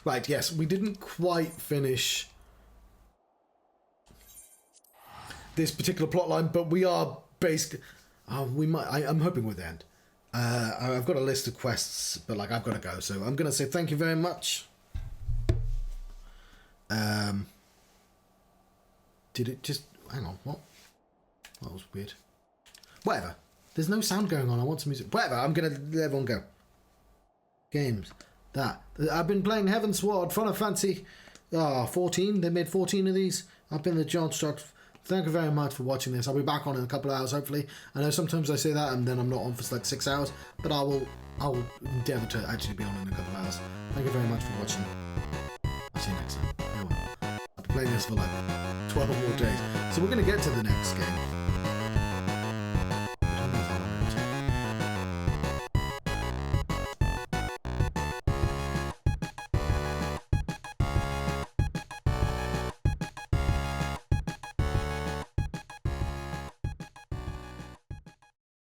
A: Right, yes, we didn't quite finish this particular plotline, but we are basically... we might. I'm hoping we're the end. I've got a list of quests, but like I've got to go, so I'm going to say thank you very much. Did it just... Hang on, what? That was weird. Whatever. There's no sound going on. I want some music. Whatever, I'm going to let everyone go. Games. That. I've been playing Heaven's Sword, Final Fantasy 14. They made 14 of these. I've been the John Struck. Thank you very much for watching this. I'll be back on in a couple of hours, hopefully. I know sometimes I say that and then I'm not on for like 6 hours, but I will endeavour to actually be on in a couple of hours. Thank you very much for watching. I'll see you next time. Anyway, I'll be playing this for like 12 more days. So we're going to get to the next game.